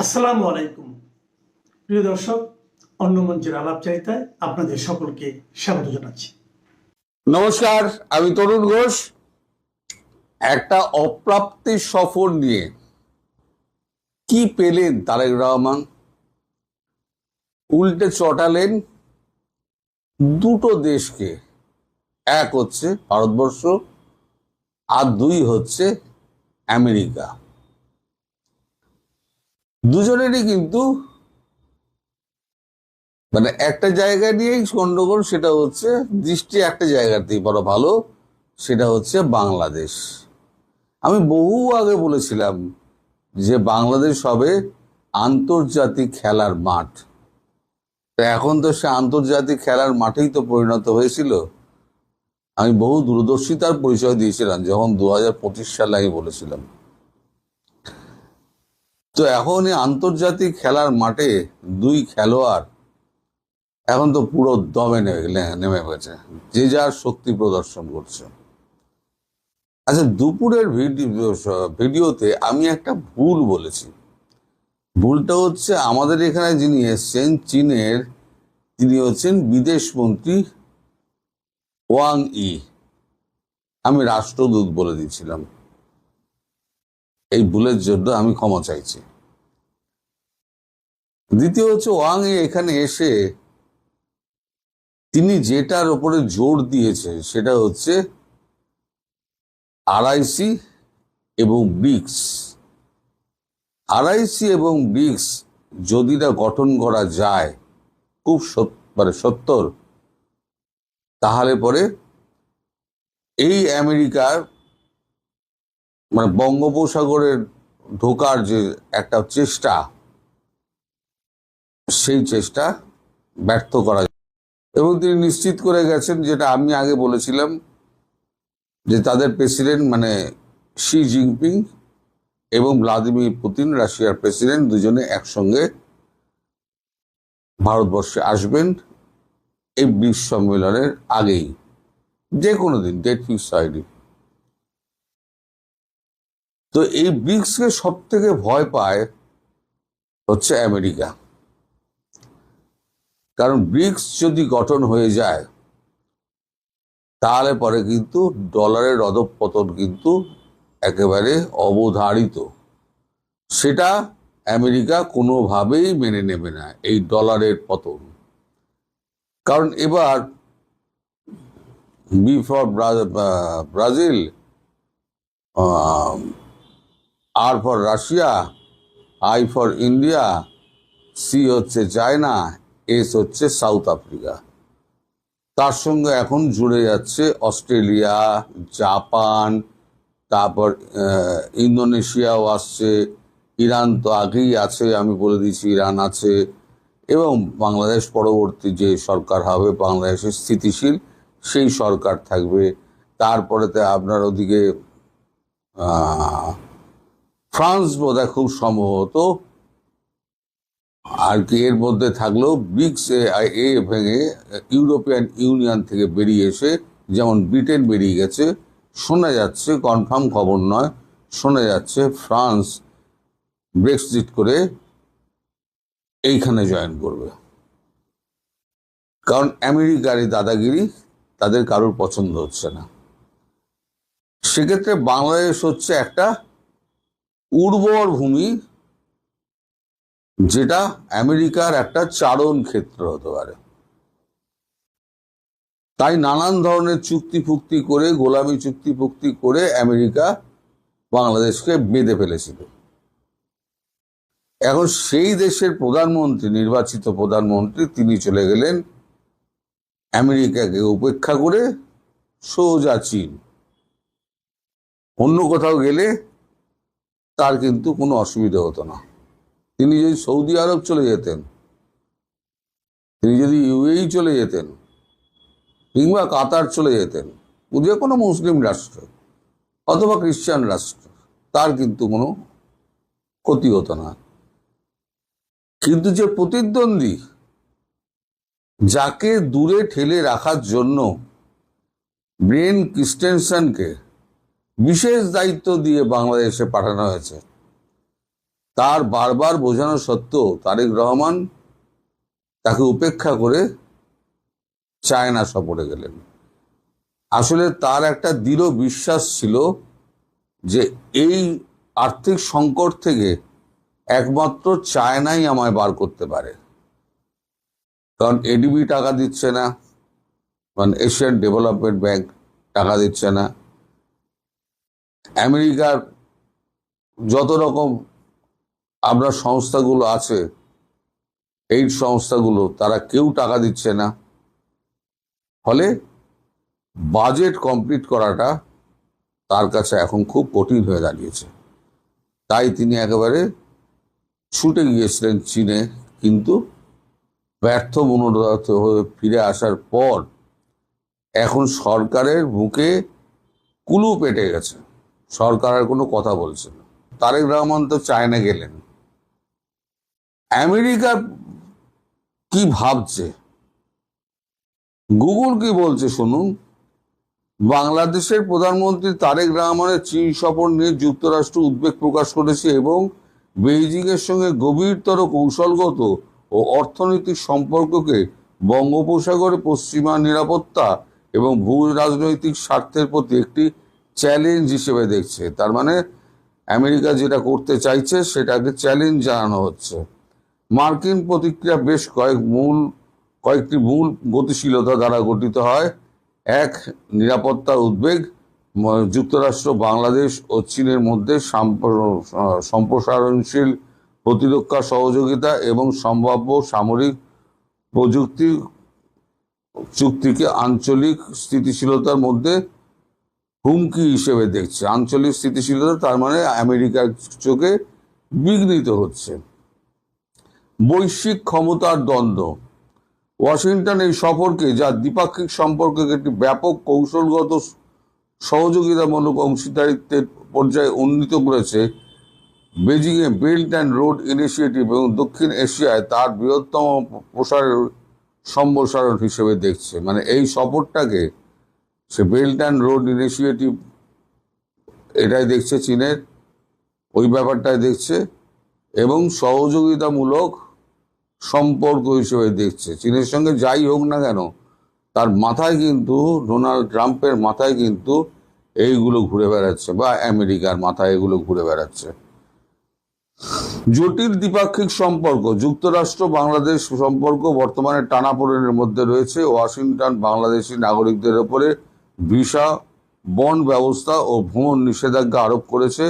আসসালামু আলাইকুম প্রিয় দর্শক, অন্য মঞ্চের আলাপচারিতায় আপনাদের সকলকে স্বাগত জানাচ্ছি। নমস্কার, আমি তরুণ ঘোষ। একটা অপ্রাপ্তি সফর নিয়ে কি পেলেন তারেক রহমান? উল্টে চটালেন দুটো দেশকে, এক হচ্ছে ভারতবর্ষ আর দুই হচ্ছে আমেরিকা। দুজনেরই কিন্তু একটা জায়গা নিয়েই গন্ডগোল, সেটা হচ্ছে দৃষ্টি একটা জায়গাতেই বড় ভালো, সেটা হচ্ছে বাংলাদেশ। আমি বহু আগে বলেছিলাম যে বাংলাদেশ হবে আন্তর্জাতিক খেলার মাঠ। এখন তো সে আন্তর্জাতিক খেলার মাঠেই তো পরিণত হয়েছিল। আমি বহু দূরদর্শিতার পরিচয় দিয়েছিলাম যখন 2025 সালে আমি বলেছিলাম। তো এখন এই আন্তর্জাতিক খেলার মাঠে দুই খেলোয়াড় এখন তো পুরো দমে নেমে গেছে, যে যার শক্তি প্রদর্শন করছে। আচ্ছা, দুপুরের ভিডিওতে আমি একটা ভুল বলেছি। ভুলটা হচ্ছে, আমাদের এখানে যিনি এসছেন চীনের, তিনি হচ্ছেন বিদেশ মন্ত্রী ওয়াং ই। আমি রাষ্ট্রদূত বলে দিয়েছিলাম। এই ভুলের জন্য আমি ক্ষমা চাইছি। দ্বিতীয় হচ্ছে, ওয়াং ই এখানে এসে তিনি যেটার উপরে জোর দিয়েছে সেটা হচ্ছে আরআইসি এবং ব্রিক্স। আরআইসি এবং ব্রিক্স যদি না গঠন করা যায় খুব সত্তর, তাহলে পরে এই আমেরিকার বঙ্গোপসাগরের ঢোকার যে একটা চেষ্টা, সেই চেষ্টা ব্যর্থ করা যায়। এবং তিনি নিশ্চিত করে গেছেন, যেটা আমি আগে বলেছিলাম, যে তাদের প্রেসিডেন্ট শি জিনপিং এবং ভ্লাদিমির পুতিন, রাশিয়ার প্রেসিডেন্ট, দুজনে একসঙ্গে ভারতবর্ষে আসবেন এই ব্রিক্স সম্মেলনের আগেই, যে কোনো দিন, ডেট ফিক্স হয়নি। তো এই ব্রিক্সকে সব থেকে ভয় পায় হচ্ছে আমেরিকা। কারণ ব্রিক্স যদি গঠন হয়ে যায় তাহলে পরে কিন্তু ডলারের অধঃপতন কিন্তু একেবারে অবধারিত। সেটা আমেরিকা কোনোভাবেই মেনে নেবে না, এই ডলারের পতন। কারণ এবার B for Brazil, R for Russia, I for India, C হচ্ছে চায়না, এস হচ্ছে সাউথ আফ্রিকা। তার সঙ্গে এখন জুড়ে যাচ্ছে অস্ট্রেলিয়া, জাপান, তারপর ইন্দোনেশিয়াও আসছে, ইরান তো আগেই আছে, আমি বলে দিয়েছি ইরান আছে, এবং বাংলাদেশ পরবর্তী যে সরকার হবে, বাংলাদেশের স্থিতিশীল সেই সরকার থাকবে। তারপরেতে আপনার ওদিকে ফ্রান্স বোধহয় খুব সম্ভবত, আর কি এর মধ্যে থাকলো ব্রিক্স এ ভেঙে ইউরোপিয়ান ইউনিয়ন থেকে বেরিয়ে এসে, যেমন ব্রিটেন বেরিয়ে গেছে, শোনা যাচ্ছে, কনফার্ম খবর নয়, শোনা যাচ্ছে ফ্রান্স ব্রেক্সিট করে এইখানে জয়েন করবে। কারণ আমেরিকার এই দাদাগিরি তাদের কারোর পছন্দ হচ্ছে না। সেক্ষেত্রে বাংলাদেশ হচ্ছে একটা উর্বর ভূমি, যেটা আমেরিকার একটা চারণ ক্ষেত্র হতে পারে। তাই নানান ধরনের চুক্তি ফুক্তি করে, গোলামি চুক্তি ফুক্তি করে আমেরিকা বাংলাদেশকে বেঁধে ফেলেছিল। এখন সেই দেশের প্রধানমন্ত্রী, নির্বাচিত প্রধানমন্ত্রী, তিনি চলে গেলেন আমেরিকাকে উপেক্ষা করে সোজা চীন। অন্য কোথাও গেলে তার কিন্তু কোনো অসুবিধা হতো না। তিনি যদি সৌদি আরব চলে যেতেন, তিনি যদি ইউএই চলে যেতেন, কিংবা কাতার চলে যেতেন, যে কোনো মুসলিম রাষ্ট্র অথবা খ্রিস্টান রাষ্ট্র, তার কিন্তু কোনো ক্ষতি হতো না। কিন্তু যে প্রতিদ্বন্দ্বী, যাকে দূরে ঠেলে রাখার জন্য ব্রেন ক্রিস্টেনসনকে বিশেষ দায়িত্ব দিয়ে বাংলাদেশে পাঠানো হয়েছে, তার বারবার বোঝানো সত্ত্বেও তারেক রহমান তাকে উপেক্ষা করে চায়না সফরে গেলেন। আসলে তার একটা দৃঢ় বিশ্বাস ছিল যে এই আর্থিক সংকট থেকে একমাত্র চায়নাই আমায় বার করতে পারে। কারণ এডিবি টাকা দিচ্ছে না, কারণ এশিয়ান ডেভেলপমেন্ট ব্যাংক টাকা দিচ্ছে না, আমেরিকার যত রকম আমরা সংস্থাগুলো আছে, এই সংস্থাগুলো তারা কেউ টাকা দিচ্ছে না। ফলে বাজেট কমপ্লিট করাটা তার কাছে এখন খুব কঠিন হয়ে দাঁড়িয়েছে। তাই তিনি একেবারে ছুটে গিয়েছিলেন চীনে, কিন্তু ব্যর্থ মনোরথ হয়ে ফিরে আসার পর এখন সরকারের বুকে কুলু পেটে গেছে, সরকার আর কোনো কথা বলছে না। তারেক রহমান তো চায়না গেলেন, আমেরিকা কি ভাবছে, গুগল কি বলছে শুনুন। বাংলাদেশের প্রধানমন্ত্রী তারেক রহমানের চীন সফর নিয়ে যুক্তরাষ্ট্র উদ্বেগ প্রকাশ করেছে এবং বেইজিং এর সঙ্গে গভীরতর কৌশলগত ও অর্থনৈতিক সম্পর্ককে বঙ্গোপসাগরে পশ্চিমা নিরাপত্তা এবং ভূ রাজনৈতিক স্বার্থের প্রতি একটি চ্যালেঞ্জ হিসেবে দেখছে। তার মানে আমেরিকা যেটা করতে চাইছে সেটাকে চ্যালেঞ্জ জানানো হচ্ছে। মার্কিন প্রতিক্রিয়া বেশ কয়েকটি মূল গতিশীলতা দ্বারা গঠিত হয়। এক, নিরাপত্তার উদ্বেগ, যুক্তরাষ্ট্র বাংলাদেশ ও চীনের মধ্যে সম্প্রসারণশীল প্রতিরক্ষা সহযোগিতা এবং সম্ভাব্য সামরিক প্রযুক্তি চুক্তিকে আঞ্চলিক স্থিতিশীলতার মধ্যে হুমকি হিসেবে দেখছে। আঞ্চলিক স্থিতিশীলতা তার মানে আমেরিকার চোখে বিঘ্নিত হচ্ছে। বৈশ্বিক ক্ষমতার দ্বন্দ্ব, ওয়াশিংটন এই সফরকে যা দ্বিপাক্ষিক সম্পর্কে একটি ব্যাপক কৌশলগত সহযোগিতামূলক অংশীদারিত্বের পর্যায়ে উন্নীত করেছে, বেজিংয়ে বেল্ট অ্যান্ড রোড ইনিশিয়েটিভ এবং দক্ষিণ এশিয়ায় তার বৃহত্তম প্রসারের সম্প্রসারণ হিসেবে দেখছে। মানে এই সফরটাকে সে বেল্ট অ্যান্ড রোড ইনিশিয়েটিভ এটাই দেখছে, চীনের ওই ব্যাপারটাই দেখছে, এবং সহযোগিতামূলক সম্পর্ক হিসেবে দেখছে। চীনের সঙ্গে যাই হোক না কেন, তার মাথায় কিন্তু ডোনাল্ড ট্রাম্পের মাথায় কিন্তু এইগুলো ঘুরে বেড়াচ্ছে, বা আমেরিকার মাথায় এগুলো ঘুরে বেড়াচ্ছে। জটিল দ্বিপাক্ষিক সম্পর্ক, যুক্তরাষ্ট্র বাংলাদেশ সম্পর্ক বর্তমানে টানাপোড়েনের মধ্যে রয়েছে। ওয়াশিংটন বাংলাদেশি নাগরিকদের উপরে ভিসা, বন্ড ব্যবস্থা ও ভ্রমণ নিষেধাজ্ঞা আরোপ করেছে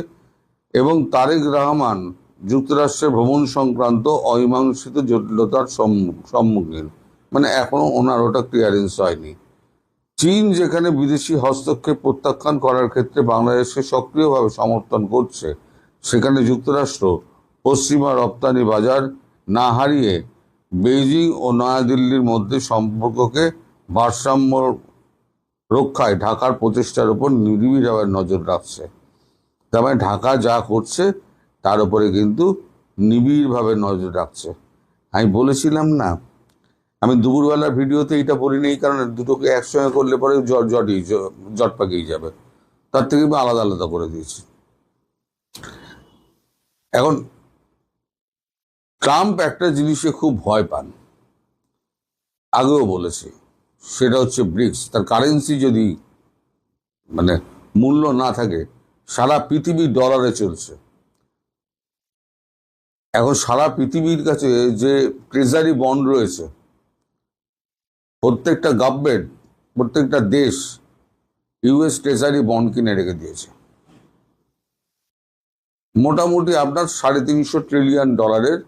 এবং তারেক রহমান যুক্তরাষ্ট্রের ভ্রমণ সংক্রান্ত অমীমাংসিত জটিলতার সম্মুখীন। মানে এখনো ওনার ওটা ক্লিয়ারেন্স হয়নি। চীন যেখানে বিদেশি হস্তক্ষেপ প্রত্যাখ্যান করার ক্ষেত্রে বাংলাদেশকে সক্রিয়ভাবে সমর্থন করছে, সেখানে যুক্তরাষ্ট্র পশ্চিমা রপ্তানি বাজার না হারিয়ে বেইজিং ও নয়াদিল্লির মধ্যে সম্পর্ককে ভারসাম্য রক্ষায় ঢাকার প্রচেষ্টার উপর নিবিড়ভাবে নজর রাখছে। তার মানে ঢাকা যা করছে তার উপরে কিন্তু নিবিড়ভাবে নজর রাখছে। আমি বলেছিলাম না, আমি দুপুরবেলার ভিডিওতে এইটা বলিনি এই কারণে, দুটোকে একসঙ্গে করলে পরে জট পাকিয়ে যাবে, তার থেকে আমি আলাদা আলাদা করে দিয়েছি। এখন ট্রাম্প একটা জিনিসে খুব ভয় পান, আগেও বলেছে, সেটা হচ্ছে ব্রিক্স। তার কারেন্সি যদি মানে মূল্য না থাকে, সারা পৃথিবী ডলারে চলছে। এখন সারা পৃথিবীর কাছে যে ট্রেজারি বন্ড রয়েছে, প্রত্যেকটা গভর্নমেন্ট, প্রত্যেকটা দেশ ইউএস ট্রেজারি বন্ড কিনে রেখে দিয়েছে। মোটামুটি আপনার 350 ট্রিলিয়ন ডলারের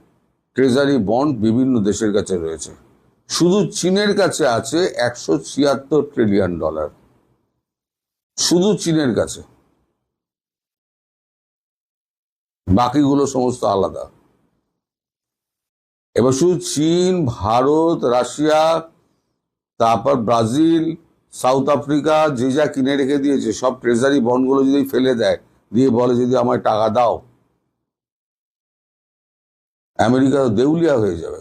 ট্রেজারি বন্ড বিভিন্ন দেশের কাছে রয়েছে। শুধু চীনের কাছে আছে 176 ট্রিলিয়ন ডলার, শুধু চীনের কাছে, বাকিগুলো সমস্ত আলাদা। এবার শুধু চীন, ভারত, রাশিয়া, তারপর ব্রাজিল, সাউথ আফ্রিকা যে যা কিনে রেখে দিয়েছে, সব ট্রেজারি বন্ডগুলো যদি ফেলে দেয়, দিয়ে বলে যদি আমায় টাকা দাও, আমেরিকা দেউলিয়া হয়ে যাবে।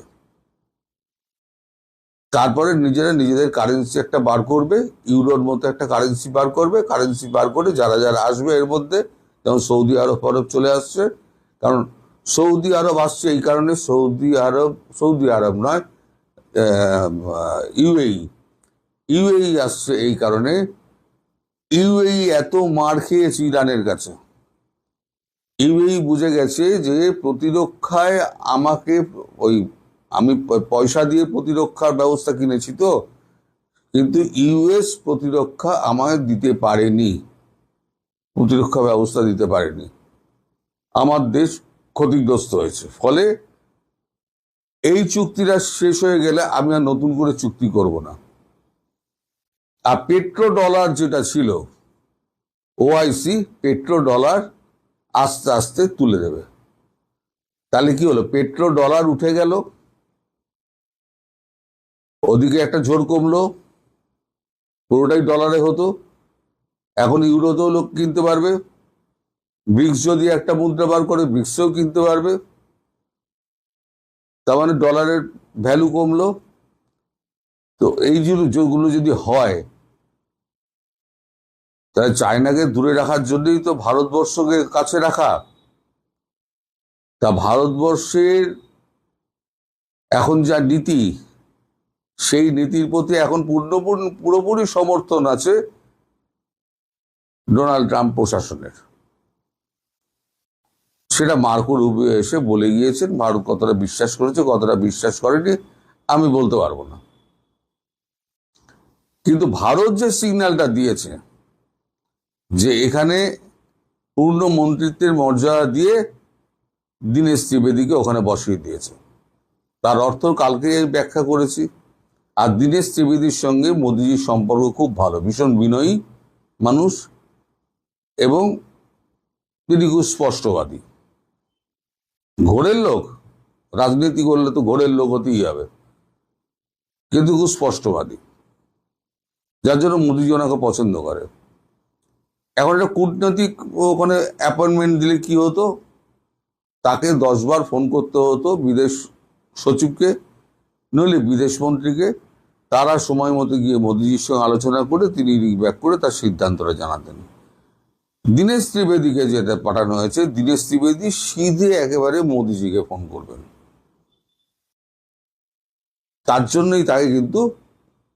তারপরে নিজেরা নিজেদের কারেন্সি একটা বার করবে, ইউরোর মতো একটা কারেন্সি বার করবে। কারেন্সি বার করে যারা যারা আসবে এর মধ্যে, যেমন সৌদি আরব চলে আসছে, কারণ সৌদি আরব আসছে এই কারণে, সৌদি আরব নয়, ইউএই ইউএই আসছে এই কারণে, ইউএই এত মার খেয়েছে ইরানের কাছে, ইউএই বুঝে গেছে যে প্রতিরক্ষায় আমাকে ওই আমি পয়সা দিয়ে প্রতিরক্ষার ব্যবস্থা কিনেছি তো, কিন্তু ইউএস প্রতিরক্ষা আমায় দিতে পারেনি, প্রতিরক্ষা ব্যবস্থা দিতে পারেনি, আমার দেশ ক্ষতিগ্রস্ত হয়েছে। ফলে এই চুক্তিটা শেষ হয়ে গেলে আমি আর নতুন করে চুক্তি করব না। আর পেট্রো ডলার যেটা ছিল, ওআইসি পেট্রো ডলার আস্তে আস্তে তুলে দেবে। তাহলে কি হলো, পেট্রো ডলার উঠে গেল, ওদিকে একটা ঝড় কমলো, পুরোটাই ডলারে হতো, এখন ইউরোতেও লোক কিনতে পারবে, ব্রিক্স যদি একটা মুদ্রা বার করে ব্রিক্সেও কিনতে পারবে, তার মানে ডলারের ভ্যালু কমলো। তো এই যেগুলো যদি হয়, তাহলে চায়নাকে দূরে রাখার জন্যই তো ভারতবর্ষকে কাছে রাখা। তা ভারতবর্ষের এখন যা নীতি, সেই নীতির প্রতি এখন পুরোপুরি সমর্থন আছে ডোনাল্ড ট্রাম্প প্রশাসনের। সেটা মার্কো রুবিও এসে বলে গিয়েছেন। ভারত কতটা বিশ্বাস করেছে কতটা বিশ্বাস করেনি আমি বলতে পারবো না, কিন্তু ভারত যে সিগন্যালটা দিয়েছে যে এখানে পূর্ণ মন্ত্রিত্বের মর্যাদা দিয়ে দীনেশ ত্রিবেদীকে ওখানে বসিয়ে দিয়েছে, তার অর্থ কালকে ব্যাখ্যা করেছি। আর দীনেশ ত্রিবেদীর সঙ্গে মোদিজির সম্পর্ক খুব ভালো, ভীষণ বিনয়ী মানুষ, এবং তিনি খুব স্পষ্টবাদী। ঘোরের লোক, রাজনীতি করলে তো ঘোরের লোক হতেই হবে, কিন্তু খুব স্পষ্টবাদী, যার জন্য মোদিজি ওনাকে পছন্দ করে। এখন একটা কূটনৈতিক ওখানে অ্যাপয়েন্টমেন্ট দিলে কি হতো, তাকে 10 বার ফোন করতে হতো বিদেশ সচিবকে, নইলে বিদেশ মন্ত্রীকে, তারা সময় মতো গিয়ে মোদিজির সঙ্গে আলোচনা করে তিনি রিব্যাক করে তার সিদ্ধান্তটা জানাতেন। দীনেশ ত্রিবেদীকে যেটা পাঠানো হয়েছে, দীনেশ ত্রিবেদী সিধে একেবারে মোদিজিকে ফোন করবেন, তার জন্যই তাকে কিন্তু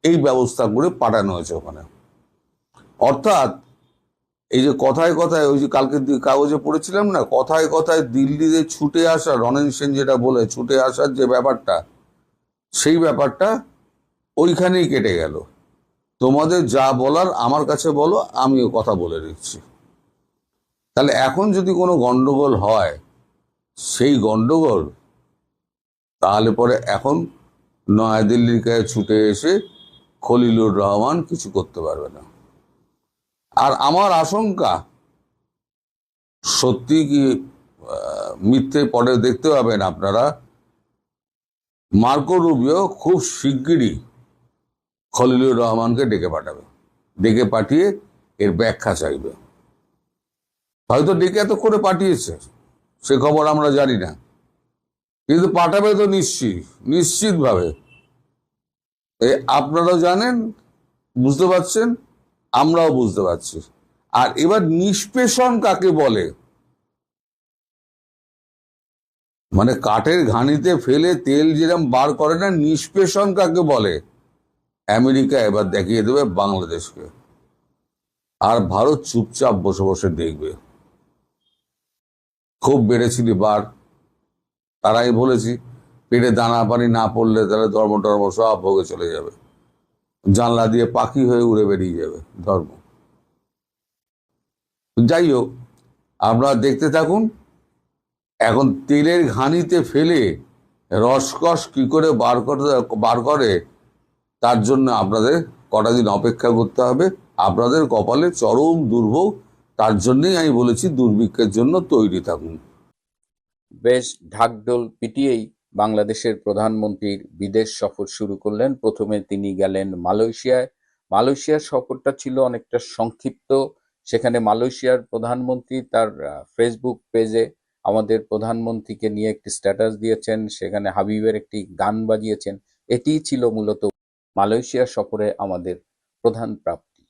এই ব্যবস্থা করে পাঠানো হয়েছে ওখানে। অর্থাৎ এই যে কথায় কথায়, ওই যে কালকে কাগজে পড়েছিলাম না, কথায় কথায় দিল্লিতে ছুটে আসা, রনেন সেন যেটা বলে ছুটে আসার যে ব্যাপারটা, সেই ব্যাপারটা ওইখানেই কেটে গেল। তোমাদের যা বলার আমার কাছে বলো, আমিও কথা বলে দিচ্ছি। তাহলে এখন যদি কোনো গন্ডগোল হয়, সেই গন্ডগোল তাহলে পরে এখন নয়াদিল্লির কাছে ছুটে এসে খলিলুর রহমান কিছু করতে পারবে না। আর আমার আশঙ্কা, সত্যি কি মিথ্যে পরে দেখতে পাবেন আপনারা, মার্কো রুবিও খুব শিগগিরই খলিলুর রহমানকে ডেকে পাঠাবে, ডেকে পাঠিয়ে এর ব্যাখ্যা চাইবে। হয়তো ডেকে এত করে পাঠিয়েছে, সে খবর আমরা জানি না, কিন্তু পাঠাবে তো নিশ্চিতভাবে। আপনারাও জানেন, বুঝতে পারছেন, আমরাও বুঝতে পারছি। আর এবার নিষ্পেষণ কাকে বলে, মানে কাঠের ঘানিতে ফেলে তেল যেরকম বার করে না, নিষ্পেষণ কাকে বলে, আমেরিকা এবার দেখিয়ে দেবে বাংলাদেশকে। আর ভারত চুপচাপ বসে বসে দেখবে। খুব বেড়েছিলি বার, তারাই বলেছি, পেটে দানা পানি না পড়লে তাহলে ধর্ম টর্ম সব ভোগে চলে যাবে, জানলা দিয়ে পাখি হয়ে উড়ে বেরিয়ে যাবে ধর্ম। যাই হোক, আপনারা দেখতে থাকুন। এখন তেলের ঘানিতে ফেলে রসকস কি করে বার করে, তার জন্য আপনাদের কটা দিন অপেক্ষা করতে হবে। আপনাদের কপালে চরম দুর্ভোগ, তার জন্যই আমি বলেছি দুর্ভিক্ষের জন্য তৈরি থাকুন। বেশ ঢাকঢোল পিটিয়েই বাংলাদেশের প্রধানমন্ত্রীর বিদেশ সফর শুরু করলেন। প্রথমে তিনি গেলেন মালয়েশিয়ায়। মালয়েশিয়ার সফরটা ছিল অনেকটা সংক্ষিপ্ত। সেখানে মালয়েশিয়ার প্রধানমন্ত্রী তার ফেসবুক পেজে আমাদের প্রধানমন্ত্রীকে নিয়ে একটি স্ট্যাটাস দিয়েছেন, সেখানে হাবিবের একটি গান বাজিয়েছেন। এটিই ছিল মূলত মালয়েশিয়া সফরে আমাদের প্রধান প্রাপ্তি।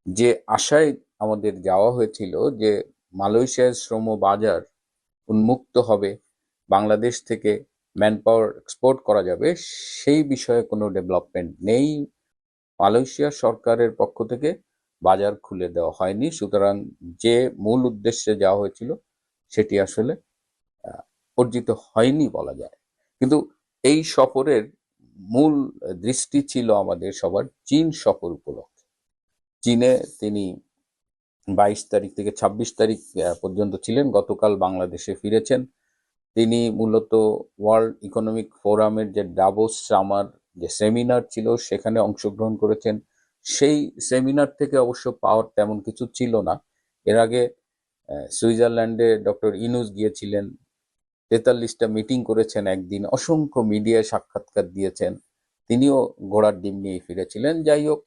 যে আশায় আমাদের যাওয়া হয়েছিল যে মালয়েশিয়ার শ্রম বাজার উন্মুক্ত হবে, বাংলাদেশ থেকে ম্যান পাওয়ার এক্সপোর্ট করা যাবে, সেই বিষয়ে কোনো ডেভেলপমেন্ট নেই। মালয়েশিয়া সরকারের পক্ষ থেকে বাজার খুলে দেওয়া হয়নি। সুতরাং যে মূল উদ্দেশ্যে যাওয়া হয়েছিল সেটি আসলে অর্জিত হয়নি বলা যায়। কিন্তু এই সফরের মূল দৃষ্টি ছিল আমাদের সবার চীন সফর উপলক্ষে। চীনে তিনি 22 তারিখ থেকে 26 তারিখ পর্যন্ত ছিলেন, গতকাল বাংলাদেশে ফিরেছেন। তিনি মূলত ওয়ার্ল্ড ইকোনমিক ফোরামের যে ডাভোস সামার যে সেমিনার ছিল সেখানে অংশগ্রহণ করেছেন। সেই সেমিনার থেকে অবশ্য পাওয়ার তেমন কিছু ছিল না। এর আগে সুইজারল্যান্ডে ডক্টর ইনুস গিয়েছিলেন, 43টা মিটিং করেছেন, একদিন অসংখ্য মিডিয়ায় সাক্ষাৎকার দিয়েছেন, তিনিও ঘোড়ার ডিম নিয়ে ফিরেছিলেন। যাই হোক,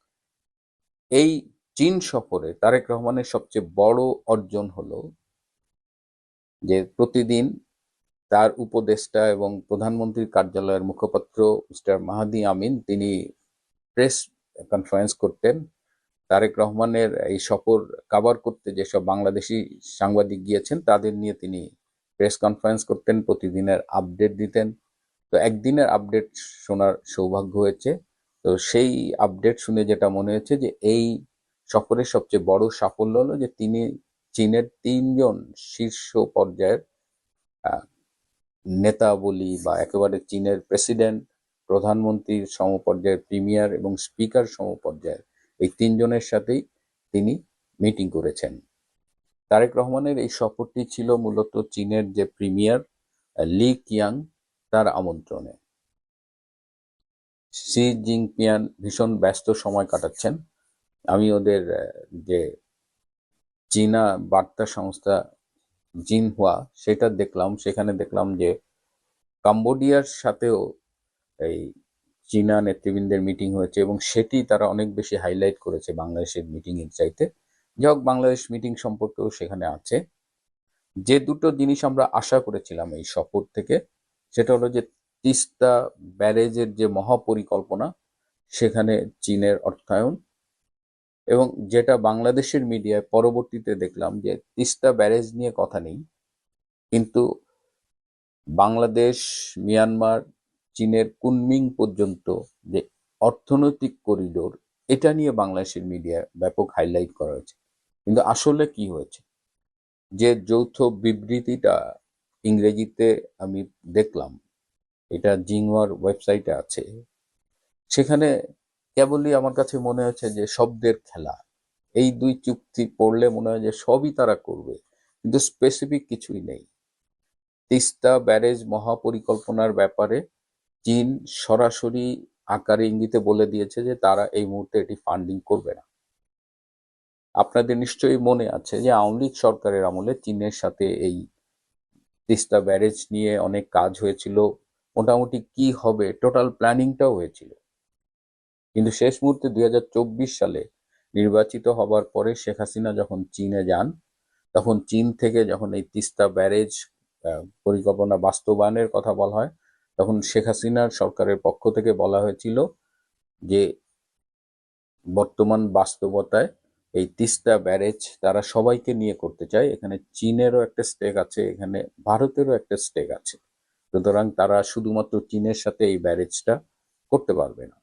এই চীন সফরে তারেক রহমানের সবচেয়ে বড় অর্জন হলো যে প্রতিদিন তার উপদেষ্টা এবং প্রধানমন্ত্রীর কার্যালয়ের মুখপাত্র মিস্টার মাহাদি আমিন তিনি প্রেস কনফারেন্স করতেন। তারেক রহমানের এই সফর কভার করতে যেসব বাংলাদেশি সাংবাদিক গিয়েছেন তাদের নিয়ে তিনি প্রেস কনফারেন্স করতেন, প্রতিদিনের আপডেট দিতেন। তো একদিনের আপডেট শোনার সৌভাগ্য হয়েছে। তো সেই আপডেট শুনে যেটা মনে হয়েছে যে এই সফরের সবচেয়ে বড় সাফল্য হলো যে তিনি চীনের 3জন শীর্ষ পর্যায়ের নেতা বলি বা একেবারে চীনের প্রেসিডেন্ট, প্রধানমন্ত্রীর সমপর্যায়ের প্রিমিয়ার এবং স্পিকার সমপর্যায়ের এই 3জনের সাথেই তিনি মিটিং করেছেন। তারেক রহমানের এই সফরটি ছিল মূলত চীনের যে প্রিমিয়ার লি কিয়াং তার আমন্ত্রণে। শি জিনপিং ভীষণ ব্যস্ত সময় কাটাচ্ছেন। আমি ওদের যে চীনা বার্তা সংস্থা জিনহুয়া সেটা দেখলাম, সেখানে দেখলাম যে কাম্বোডিয়ার সাথেও এই চীনা নেতৃবৃন্দের মিটিং হয়েছে এবং সেটি তারা অনেক বেশি হাইলাইট করেছে বাংলাদেশের মিটিং এর চাইতে। যাই হোক, বাংলাদেশ মিটিং সম্পর্কেও সেখানে আছে। যে দুটো জিনিস আমরা আশা করেছিলাম এই সফর থেকে, সেটা হলো যে তিস্তা ব্যারেজের যে মহাপরিকল্পনা সেখানে চীনের অর্থায়ন, এবং যেটা বাংলাদেশের মিডিয়ায় পরবর্তীতে দেখলাম যে তিস্তা ব্যারেজ নিয়ে কথা নেই, কিন্তু বাংলাদেশ, মিয়ানমার, চীনের কুনমিং পর্যন্ত যে অর্থনৈতিক করিডোর, এটা নিয়ে বাংলাদেশের মিডিয়ায় ব্যাপক হাইলাইট করা হয়েছে। কিন্তু আসলে কি হয়েছে, যে যৌথ বিবৃতিটা ইংরেজিতে আমি দেখলাম, এটা জিনহুয়ার ওয়েবসাইটে আছে, সেখানে কেবলই আমার কাছে মনে হচ্ছে যে শব্দের খেলা। এই দুই চুক্তি পড়লে মনে হয় যে সবই তারা করবে, কিন্তু স্পেসিফিক কিছুই নেই। তিস্তা ব্যারেজ মহাপরিকল্পনার ব্যাপারে চীন সরাসরি আকারে ইঙ্গিতে বলে দিয়েছে যে তারা এই মুহূর্তে এটি ফান্ডিং করবে না। আপনাদের নিশ্চয়ই মনে আছে যে আওয়ামী লীগ সরকারের আমলে চীনের সাথে এই তিস্তা ব্যারেজ নিয়ে অনেক কাজ হয়েছিল, মোটামুটি কি হবে টোটাল প্ল্যানিংটাও হয়েছিল। কিন্তু শেষ মুহূর্তে 2024 সালে নির্বাচিত হবার পরে শেখ হাসিনা যখন চীনে যান, তখন চীন থেকে যখন এই তিস্তা ব্যারেজ পরিকল্পনা বাস্তবায়নের কথা বলা হয়, তখন শেখ হাসিনার সরকারের পক্ষ থেকে বলা হয়েছিল যে বর্তমান বাস্তবতায় এই তিস্তা ব্যারেজ তারা সবাইকে নিয়ে করতে চায়, এখানে চীনেরও একটা স্টেক আছে, এখানে ভারতেরও একটা স্টেক আছে, সুতরাং তারা শুধুমাত্র চীনের সাথে এই ব্যারেজটা করতে পারবে না,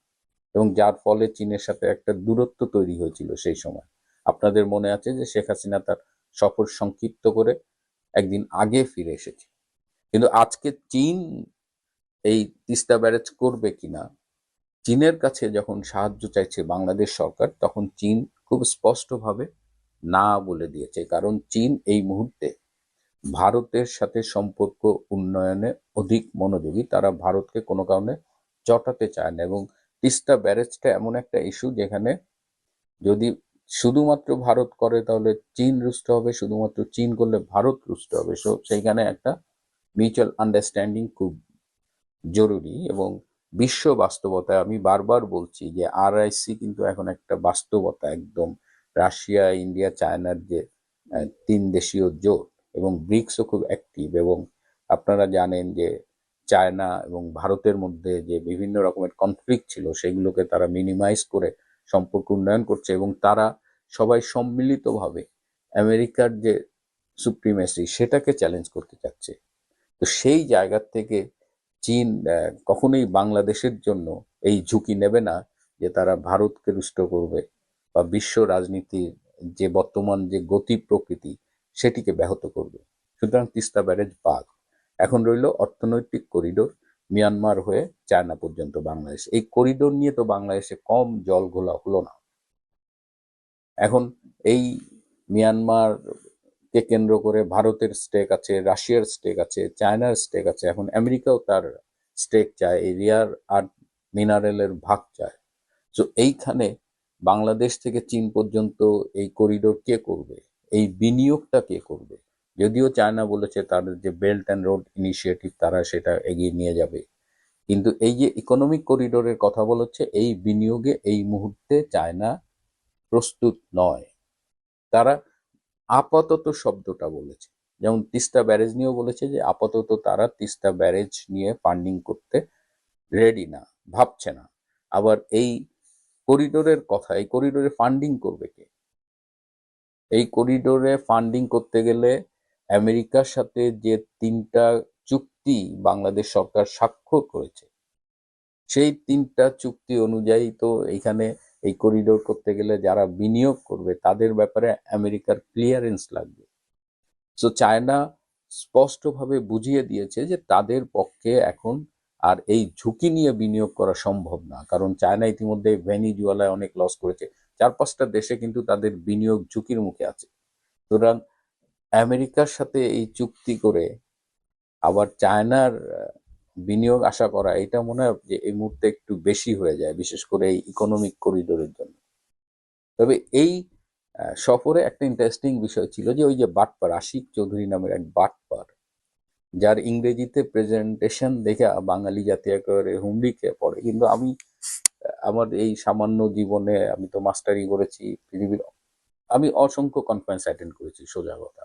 এবং যার ফলে চীনের সাথে একটা দূরত্ব তৈরি হয়েছিল সেই সময়। আপনাদের মনে আছে যে শেখ হাসিনা তার সফর সংক্ষিপ্ত করে একদিন আগে ফিরে এসেছে। কিন্তু আজকে চীন এই তিস্তা ব্যারেজ করবে কিনা, চীনের কাছে যখন সাহায্য চাইছে বাংলাদেশ সরকার, তখন চীন খুব স্পষ্টভাবে না বলে দিয়েছে। কারণ চীন এই মুহূর্তে ভারতের সাথে সম্পর্ক উন্নয়নে অধিক মনোযোগী, তারা ভারতকে কোনো কারণে চটাতে চায় না। এবং তিস্তা ব্যারেজটা এমন একটা ইস্যু যেখানে যদি শুধুমাত্র ভারত করে তাহলে চীন রুষ্ট হবে, শুধুমাত্র চীন করলে ভারত রুষ্ট হবে। সেইখানে একটা মিউচুয়াল আন্ডারস্ট্যান্ডিং খুব জরুরি। এবং বিশ্ব বাস্তবতায় আমি বারবার বলছি যে RIC কিন্তু এখন একটা বাস্তবতা, একদম রাশিয়া, ইন্ডিয়া, চায়নার যে 3 দেশীয় জোট, এবং ব্রিক্সও খুব অ্যাক্টিভ। এবং আপনারা জানেন যে চায়না এবং ভারতের মধ্যে যে বিভিন্ন রকমের কনফ্লিক্ট ছিল সেগুলোকে তারা মিনিমাইজ করে সম্পর্ক উন্নয়ন করছে, এবং তারা সবাই সম্মিলিতভাবে আমেরিকার যে সুপ্রিমেসি সেটাকে চ্যালেঞ্জ করতে চাচ্ছে। তো সেই জায়গা থেকে চীন কখনোই বাংলাদেশের জন্য এই ঝুঁকি নেবে না যে তারা ভারতকে রুষ্ট করবে বা বিশ্ব রাজনীতির যে বর্তমান যে গতি প্রকৃতি সেটিকে ব্যাহত করবে। সুতরাং তিস্তা ব্যারেজ বাদ, এখন রইল অর্থনৈতিক করিডোর মিয়ানমার হয়ে চায়না পর্যন্ত বাংলাদেশ। এই করিডোর নিয়ে তো বাংলাদেশে কম জল ঘোলা হলো না। এখন এই মিয়ানমার কে কেন্দ্র করে ভারতের স্টেক আছে, রাশিয়ার স্টেক আছে, চায়নার স্টেক আছে, এখন আমেরিকাও তার স্টেক চায়, এই রিয়ার আর্থ মিনারেলের ভাগ চায়। তো এইখানে বাংলাদেশ থেকে চীন পর্যন্ত এই করিডোর কে করবে, এই বিনিয়োগটা কে করবে? যদিও চায়না বলেছে তাদের যে বেল্ট অ্যান্ড রোড ইনিশিয়েটিভ তারা সেটা এগিয়ে নিয়ে যাবে, কিন্তু এই যে ইকোনমিক করিডোরের কথা বলেছে এই বিনিয়োগে এই মুহূর্তে চায়না প্রস্তুত নয়। তারা আপাতত শব্দটা বলেছে, যেমন তিস্তা ব্যারেজ নিয়েও বলেছে যে আপাতত তারা তিস্তা ব্যারেজ নিয়ে ফান্ডিং করতে রেডি না, ভাবছে না। আবার এই করিডোরের কথা, এই করিডোরে ফান্ডিং করবে কে? এই করিডোরে ফান্ডিং করতে গেলে আমেরিকার সাথে যে 3টা চুক্তি বাংলাদেশ সরকার স্বাক্ষর করেছে সেই 3টা চুক্তি অনুযায়ী তো এইখানে এই করিডোর করতে গেলে যারা বিনিয়োগ করবে তাদের ব্যাপারে আমেরিকার ক্লিয়ারেন্স লাগবে। সো চায়না স্পষ্টভাবে বুঝিয়ে দিয়েছে যে তাদের পক্ষে এখন আর এই ঝুঁকি নিয়ে বিনিয়োগ করা সম্ভব না, কারণ চায়না ইতিমধ্যে ভেনিজুয়েলায় অনেক লস করেছে, 4-5টা দেশে কিন্তু তাদের বিনিয়োগ ঝুঁকির মুখে আছে। সুতরাং আমেরিকার সাথে এই চুক্তি করে আবার চায়নার বিনিয়োগ আশা করা, এটা মনে হয় যে এই মুহূর্তে একটু বেশি হয়ে যায়, বিশেষ করে এই ইকোনমিক করিডোরের জন্য। তবে এই সফরে একটা ইন্টারেস্টিং বিষয় ছিল যে ওই যে বাটপার আশিক চৌধুরী নামের এক বাটপার, যার ইংরেজিতে প্রেজেন্টেশন দেখে বাঙালি জাতি একেবারে হুমড়ি খেয়ে পড়ে। কিন্তু আমি আমার এই সামান্য জীবনে, আমি তো মাস্টারি করেছি পৃথিবীর, আমি অসংখ্য কনফারেন্স অ্যাটেন্ড করেছি, সোজা কথা।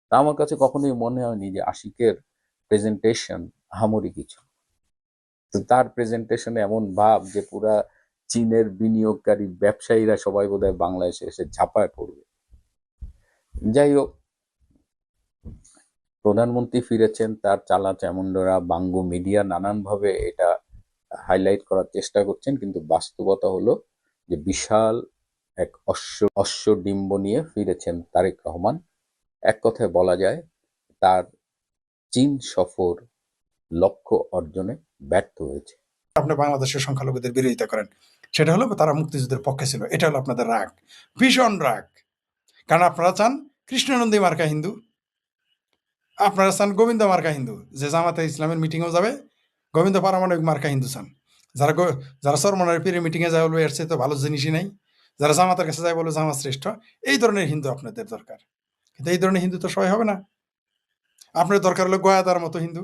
তা আমার কাছে কখনোই মনে হয়নি যে আশিকের প্রেজেন্টেশন আহামরি কিছু। তো তার প্রেজেন্টেশনে এমন ভাব যে পুরা চীনের বিনিয়োগকারী ব্যবসায়ীরা সবাই বোধহয় বাংলাদেশে এসে ঝাঁপায় পড়বে। যাই হোক, প্রধানমন্ত্রী ফিরেছেন, তার চালা চামুন্ডরা বাঙ্গু মিডিয়া নানানভাবে এটা হাইলাইট করার চেষ্টা করছেন, কিন্তু বাস্তবতা হলো যে বিশাল এক অশ্বডিম্ব নিয়ে ফিরেছেন তারেক রহমান। এক কথায় বলা যায় তার চীন সফর লক্ষ্য অর্জনে ব্যর্থ হয়েছে। আপনি বাংলাদেশের সংখ্যালঘুদের বিরোধিতা করেন, সেটা হলো তারা মুক্তিযুদ্ধের পক্ষে ছিল, এটা হলো আপনাদের রাগ, ভীষণ রাগ। কারণ আপনারা চান কৃষ্ণনন্দী মার্কা হিন্দু, আপনারা চান গোবিন্দ মার্কা হিন্দু, যে জামাতে ইসলামের মিটিংয়েও যাবে, গোবিন্দ পারমাণবিক মার্কা হিন্দু চান। যারা সরমনের পীরের মিটিংয়ে যায় বলবে এর চেয়ে তো ভালো জিনিসই নাই, যারা জামাতের কাছে যায় বলবে জামাত শ্রেষ্ঠ। এই ধরনের হিন্দু আপনাদের দরকার, কিন্তু এই ধরনের হিন্দু তো সবাই হবে না। আপনার দরকার হলো গয়াদার মতো হিন্দু,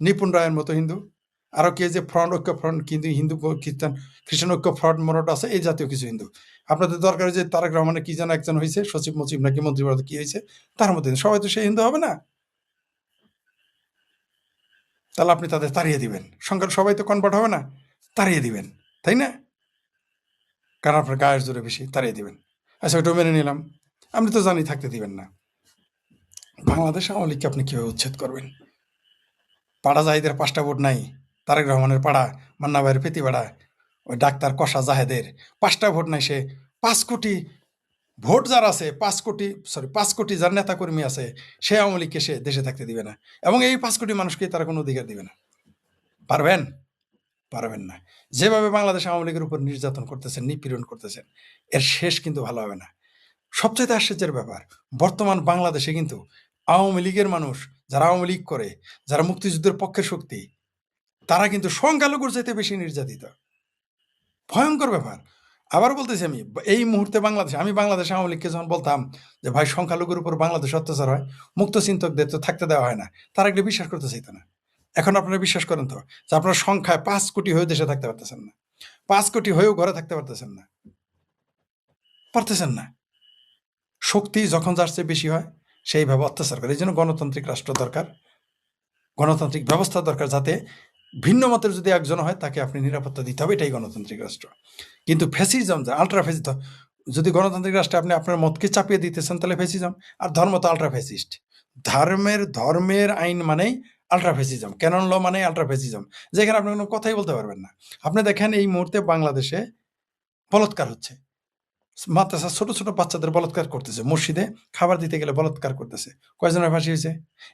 নিপুণ রায়ের মতো হিন্দু, আরো কে যে ফ্রন্ট ঐক্য ফ্রন্ট, কিন্তু হিন্দু খ্রিস্টান ঐক্য ফ্রন্ট মনোট আছে, এই জাতীয় কিছু হিন্দু। আপনাদের দরকার যে তারেক রহমানের কি যেন একজন হয়েছে সচিব মচিব নাকি মন্ত্রী পদ কি হয়েছে, তার মধ্যে সবাই তো সেই হিন্দু হবে না। তাহলে আপনি তাদের তাড়িয়ে দিবেন, সংখ্যার সবাই তো কনভার্ট হবে না, তাড়িয়ে দিবেন, তাই না? কারণ আপনার গায়ের জোরে বেশি, তাড়িয়ে দিবেন। আচ্ছা, ওইটাও মেনে নিলাম, আপনি তো জানি থাকতে দিবেন না। বাংলাদেশ আওয়ামী লীগকে আপনি কিভাবে উচ্ছেদ করবেন? পাড়া জাহিদের 5টা ভোট নাই, তারেক রহমানের পাড়া, মান্না ভাইয়ের পেতিপাড়া, ওই ডাক্তার কষা জাহেদের 5টা ভোট নাই। সে 5 কোটি ভোট যার আছে, 5 কোটি যার নেতা কর্মী আছে, সে আওয়ামী লীগকে সে দেশে থাকতে দিবে না, এবং এই 5 কোটি মানুষকে তারা কোনো অধিকার দিবে না। পারবেন? পারবেন না। যেভাবে বাংলাদেশ আওয়ামী লীগের উপর নির্যাতন করতেছেন, নিপীড়ন করতেছেন, এর শেষ কিন্তু ভালো হবে না। সবচেয়ে আশ্চর্যের ব্যাপার, বর্তমান বাংলাদেশে কিন্তু আওয়ামী লীগের মানুষ, যারা আওয়ামী লীগ করে, যারা মুক্তিযুদ্ধের পক্ষের শক্তি, তারা কিন্তু সংখ্যালঘুর চাইতে বেশি নির্যাতিত। ভয়ঙ্কর ব্যাপার। আবার বলতেছি, আমি এই মুহূর্তে আমি বাংলাদেশ আওয়ামী লীগকে যখন বলতাম যে ভাই সংখ্যালঘুর উপর বাংলাদেশ অত্যাচার হয়, মুক্ত চিন্তকদের তো থাকতে দেওয়া হয় না, তারা এগুলো বিশ্বাস করতে চাইতো না। এখন আপনারা বিশ্বাস করেন তো যে আপনার সংখ্যায় 5 কোটি হয়েও দেশে থাকতে পারতেছেন না, 5 কোটি হয়েও ঘরে থাকতে পারতেছেন না, পারতেছেন না। শক্তি যখন যার চেয়ে বেশি হয় সেইভাবে অত্যাচার করে। এই জন্য গণতান্ত্রিক রাষ্ট্র দরকার, গণতান্ত্রিক ব্যবস্থা দরকার, যাতে ভিন্ন মতের যদি একজন হয় তাকে আপনি নিরাপত্তা দিতে হবে, এটাই গণতান্ত্রিক রাষ্ট্র। কিন্তু ফ্যাসিজম, আলট্রা ফ্যাসিজম, যদি গণতান্ত্রিক রাষ্ট্রে আপনি আপনার মতকে চাপিয়ে দিতেছেন তাহলে ফ্যাসিজম। আর ধর্ম তো আল্ট্রা ফ্যাসিস্ট। ধর্মের আইন মানেই আল্ট্রা ফ্যাসিজম, ক্যানন ল মানেই আল্ট্রা ফ্যাসিজম, যেখানে আপনি কোনো কথাই বলতে পারবেন না। আপনি দেখেন এই মুহূর্তে বাংলাদেশে বলৎকার হচ্ছে, মাদ্রাসা ছোট ছোট বাচ্চাদের বলৎকার করতেছে, মসজিদে খাবার দিতে গেলে বলৎকার করতেছে, কয়জনের ফাঁসি হয়েছে।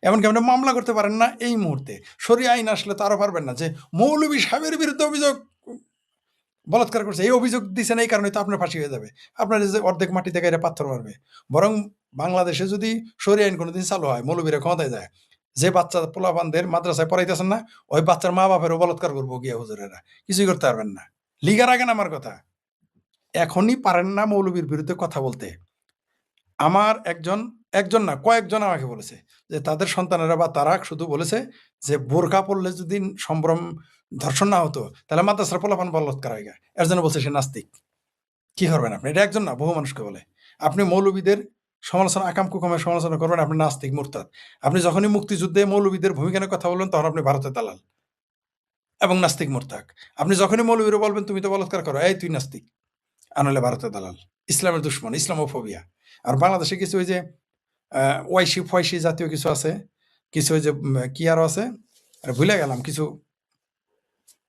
এমনকি আপনি মামলা করতে পারেন না এই মুহূর্তে, শরিয়া আইন আসলে তো আরো পারবেন না, যে মৌলভী সাহেবের বিরুদ্ধে অভিযোগ বলাৎকার করছে, এই অভিযোগ দিচ্ছেন এই কারণে তো আপনার ফাঁসি হয়ে যাবে, আপনার যে অর্ধেক মাটি থেকে এরা পাথর মারবে। বরং বাংলাদেশে যদি শরিয়া আইন কোনোদিন চালু হয়, মৌলবীরা ক্ষমতায় যায়, যে বাচ্চা পোলাপানদের মাদ্রাসায় পড়াইতেছেন না, ওই বাচ্চার মা বাপেরও বলাৎকার করবো গিয়া হুজুরেরা, কিছুই করতে পারবেন না। লিগার আগে না আমার কথা, এখনই পারেন না মৌলবীর বিরুদ্ধে কথা বলতে। আমার একজন না কয়েকজন আমাকে বলেছে যে তাদের সন্তানেরা বা তারা শুধু বলেছে যে বোরকা পরলে যদি সম্ভ্রম ধর্ষণ না হতো তাহলে মাদ্রাসার পোলাপান বলৎকার হয়ে যায়, এর জন্য বলছে সে নাস্তিক। কি করবেন আপনি? এটা একজন না, বহু মানুষকে বলে। আপনি মৌলবীদের সমালোচনা, আকাম কুকামের সমালোচনা করবেন, আপনি নাস্তিক, মুরতাদ। আপনি যখনই মুক্তিযুদ্ধে মৌলবীদের ভূমিকা নিয়ে কথা বলবেন তখন আপনি ভারতের দালাল এবং নাস্তিক মুরতাদ। আপনি যখনই মৌলবীরা বলবেন তুমি তো বলৎকার করো, এই তুই নাস্তিক, আনলে ভারতের দালাল, ইসলামের দুশ্মন, ইসলামোফোবিয়া। আর বাংলাদেশে কিছু ওই যে ওয়াইসি ফয়সি জাতীয় কিছু আছে, কিছু ওই যে কি আরো আছে, আর ভুলে গেলাম, কিছু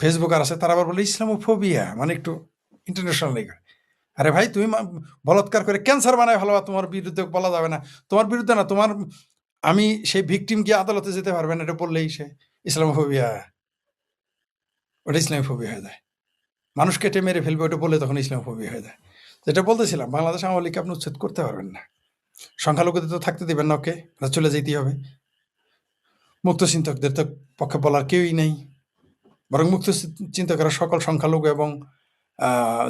ফেসবুক আর আছে, তারা আবার বলে ইসলামোফোবিয়া, মানে একটু ইন্টারন্যাশনাল লেগে। আরে ভাই তুমি বলাৎকার করে ক্যান্সার বানায় ভালো, তোমার বিরুদ্ধে বলা যাবে না, তোমার বিরুদ্ধে না, তোমার আমি সেই ভিকটিম গিয়ে আদালতে যেতে পারবেন এটা বললেই সে ইসলামোফোবিয়া, ওটা ইসলামোফোবিয়া হয়ে যায়। মানুষ কেটে মেরে ফেলবে ওটা বললে তখন ইসলামোফোবিয়া হয়ে যায়। যেটা বলতেছিলাম, বাংলাদেশ আওয়ামী লীগকে আপনি উচ্ছেদ করতে পারবেন না, সংখ্যালঘুদের তো থাকতে দিবেন না, ওকে চলে যেতেই হবে। মুক্ত চিন্তকদের তো পক্ষে বলার কেউই নেই, বরং মুক্ত চিন্তকেরা সকল সংখ্যালঘু এবং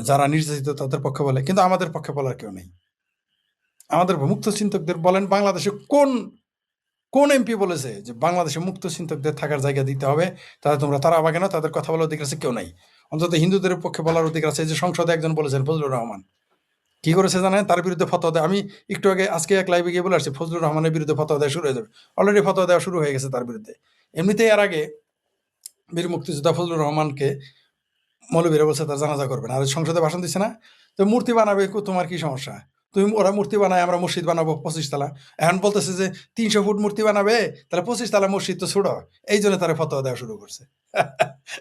যারা নির্যাতিত তাদের পক্ষে বলে, কিন্তু আমাদের পক্ষে বলার কেউ নেই। আমাদের মুক্ত চিন্তকদের বলেন, বাংলাদেশে কোন এমপি বলেছে যে বাংলাদেশে মুক্ত চিন্তকদের থাকার জায়গা দিতে হবে, তাহলে তোমরা তারা আবার কেন, তাদের কথা বলার অধিকার আছে কেউ নাই। অন্তত হিন্দুদের পক্ষে বলার অধিকার আছে। যে সংসদে একজন বলেছেন, ফজলুর রহমান, কি করেছে জানেন? তার বিরুদ্ধে ফতোয়া দেয়। আমি একটু আগে আজকে এক লাইভে গিয়ে বলে আসছি, ফজলুর রহমানের বিরুদ্ধে ফতোয়া দেওয়া শুরু হয়ে যাবে, অলরেডি ফতোয়া দেওয়া শুরু হয়ে গেছে তার বিরুদ্ধে। এমনিতেই এর আগে বীর মুক্তিযোদ্ধা ফজলুর রহমানকে মৌলবীরা বলছে তার জানাজা করবেন, আর সংসদে ভাষণ দিচ্ছে না, তো মূর্তি বানাবে, তোমার কি সমস্যা? তুমি, ওরা মূর্তি বানায়, আমরা মসজিদ বানাবো 25 তলা, এখন বলতেছে যে 300 ফুট মূর্তি বানাবে, তাহলে 25 তলা মসজিদ তো ছোট, এই জন্য তারা ফতোয়া দেওয়া শুরু করছে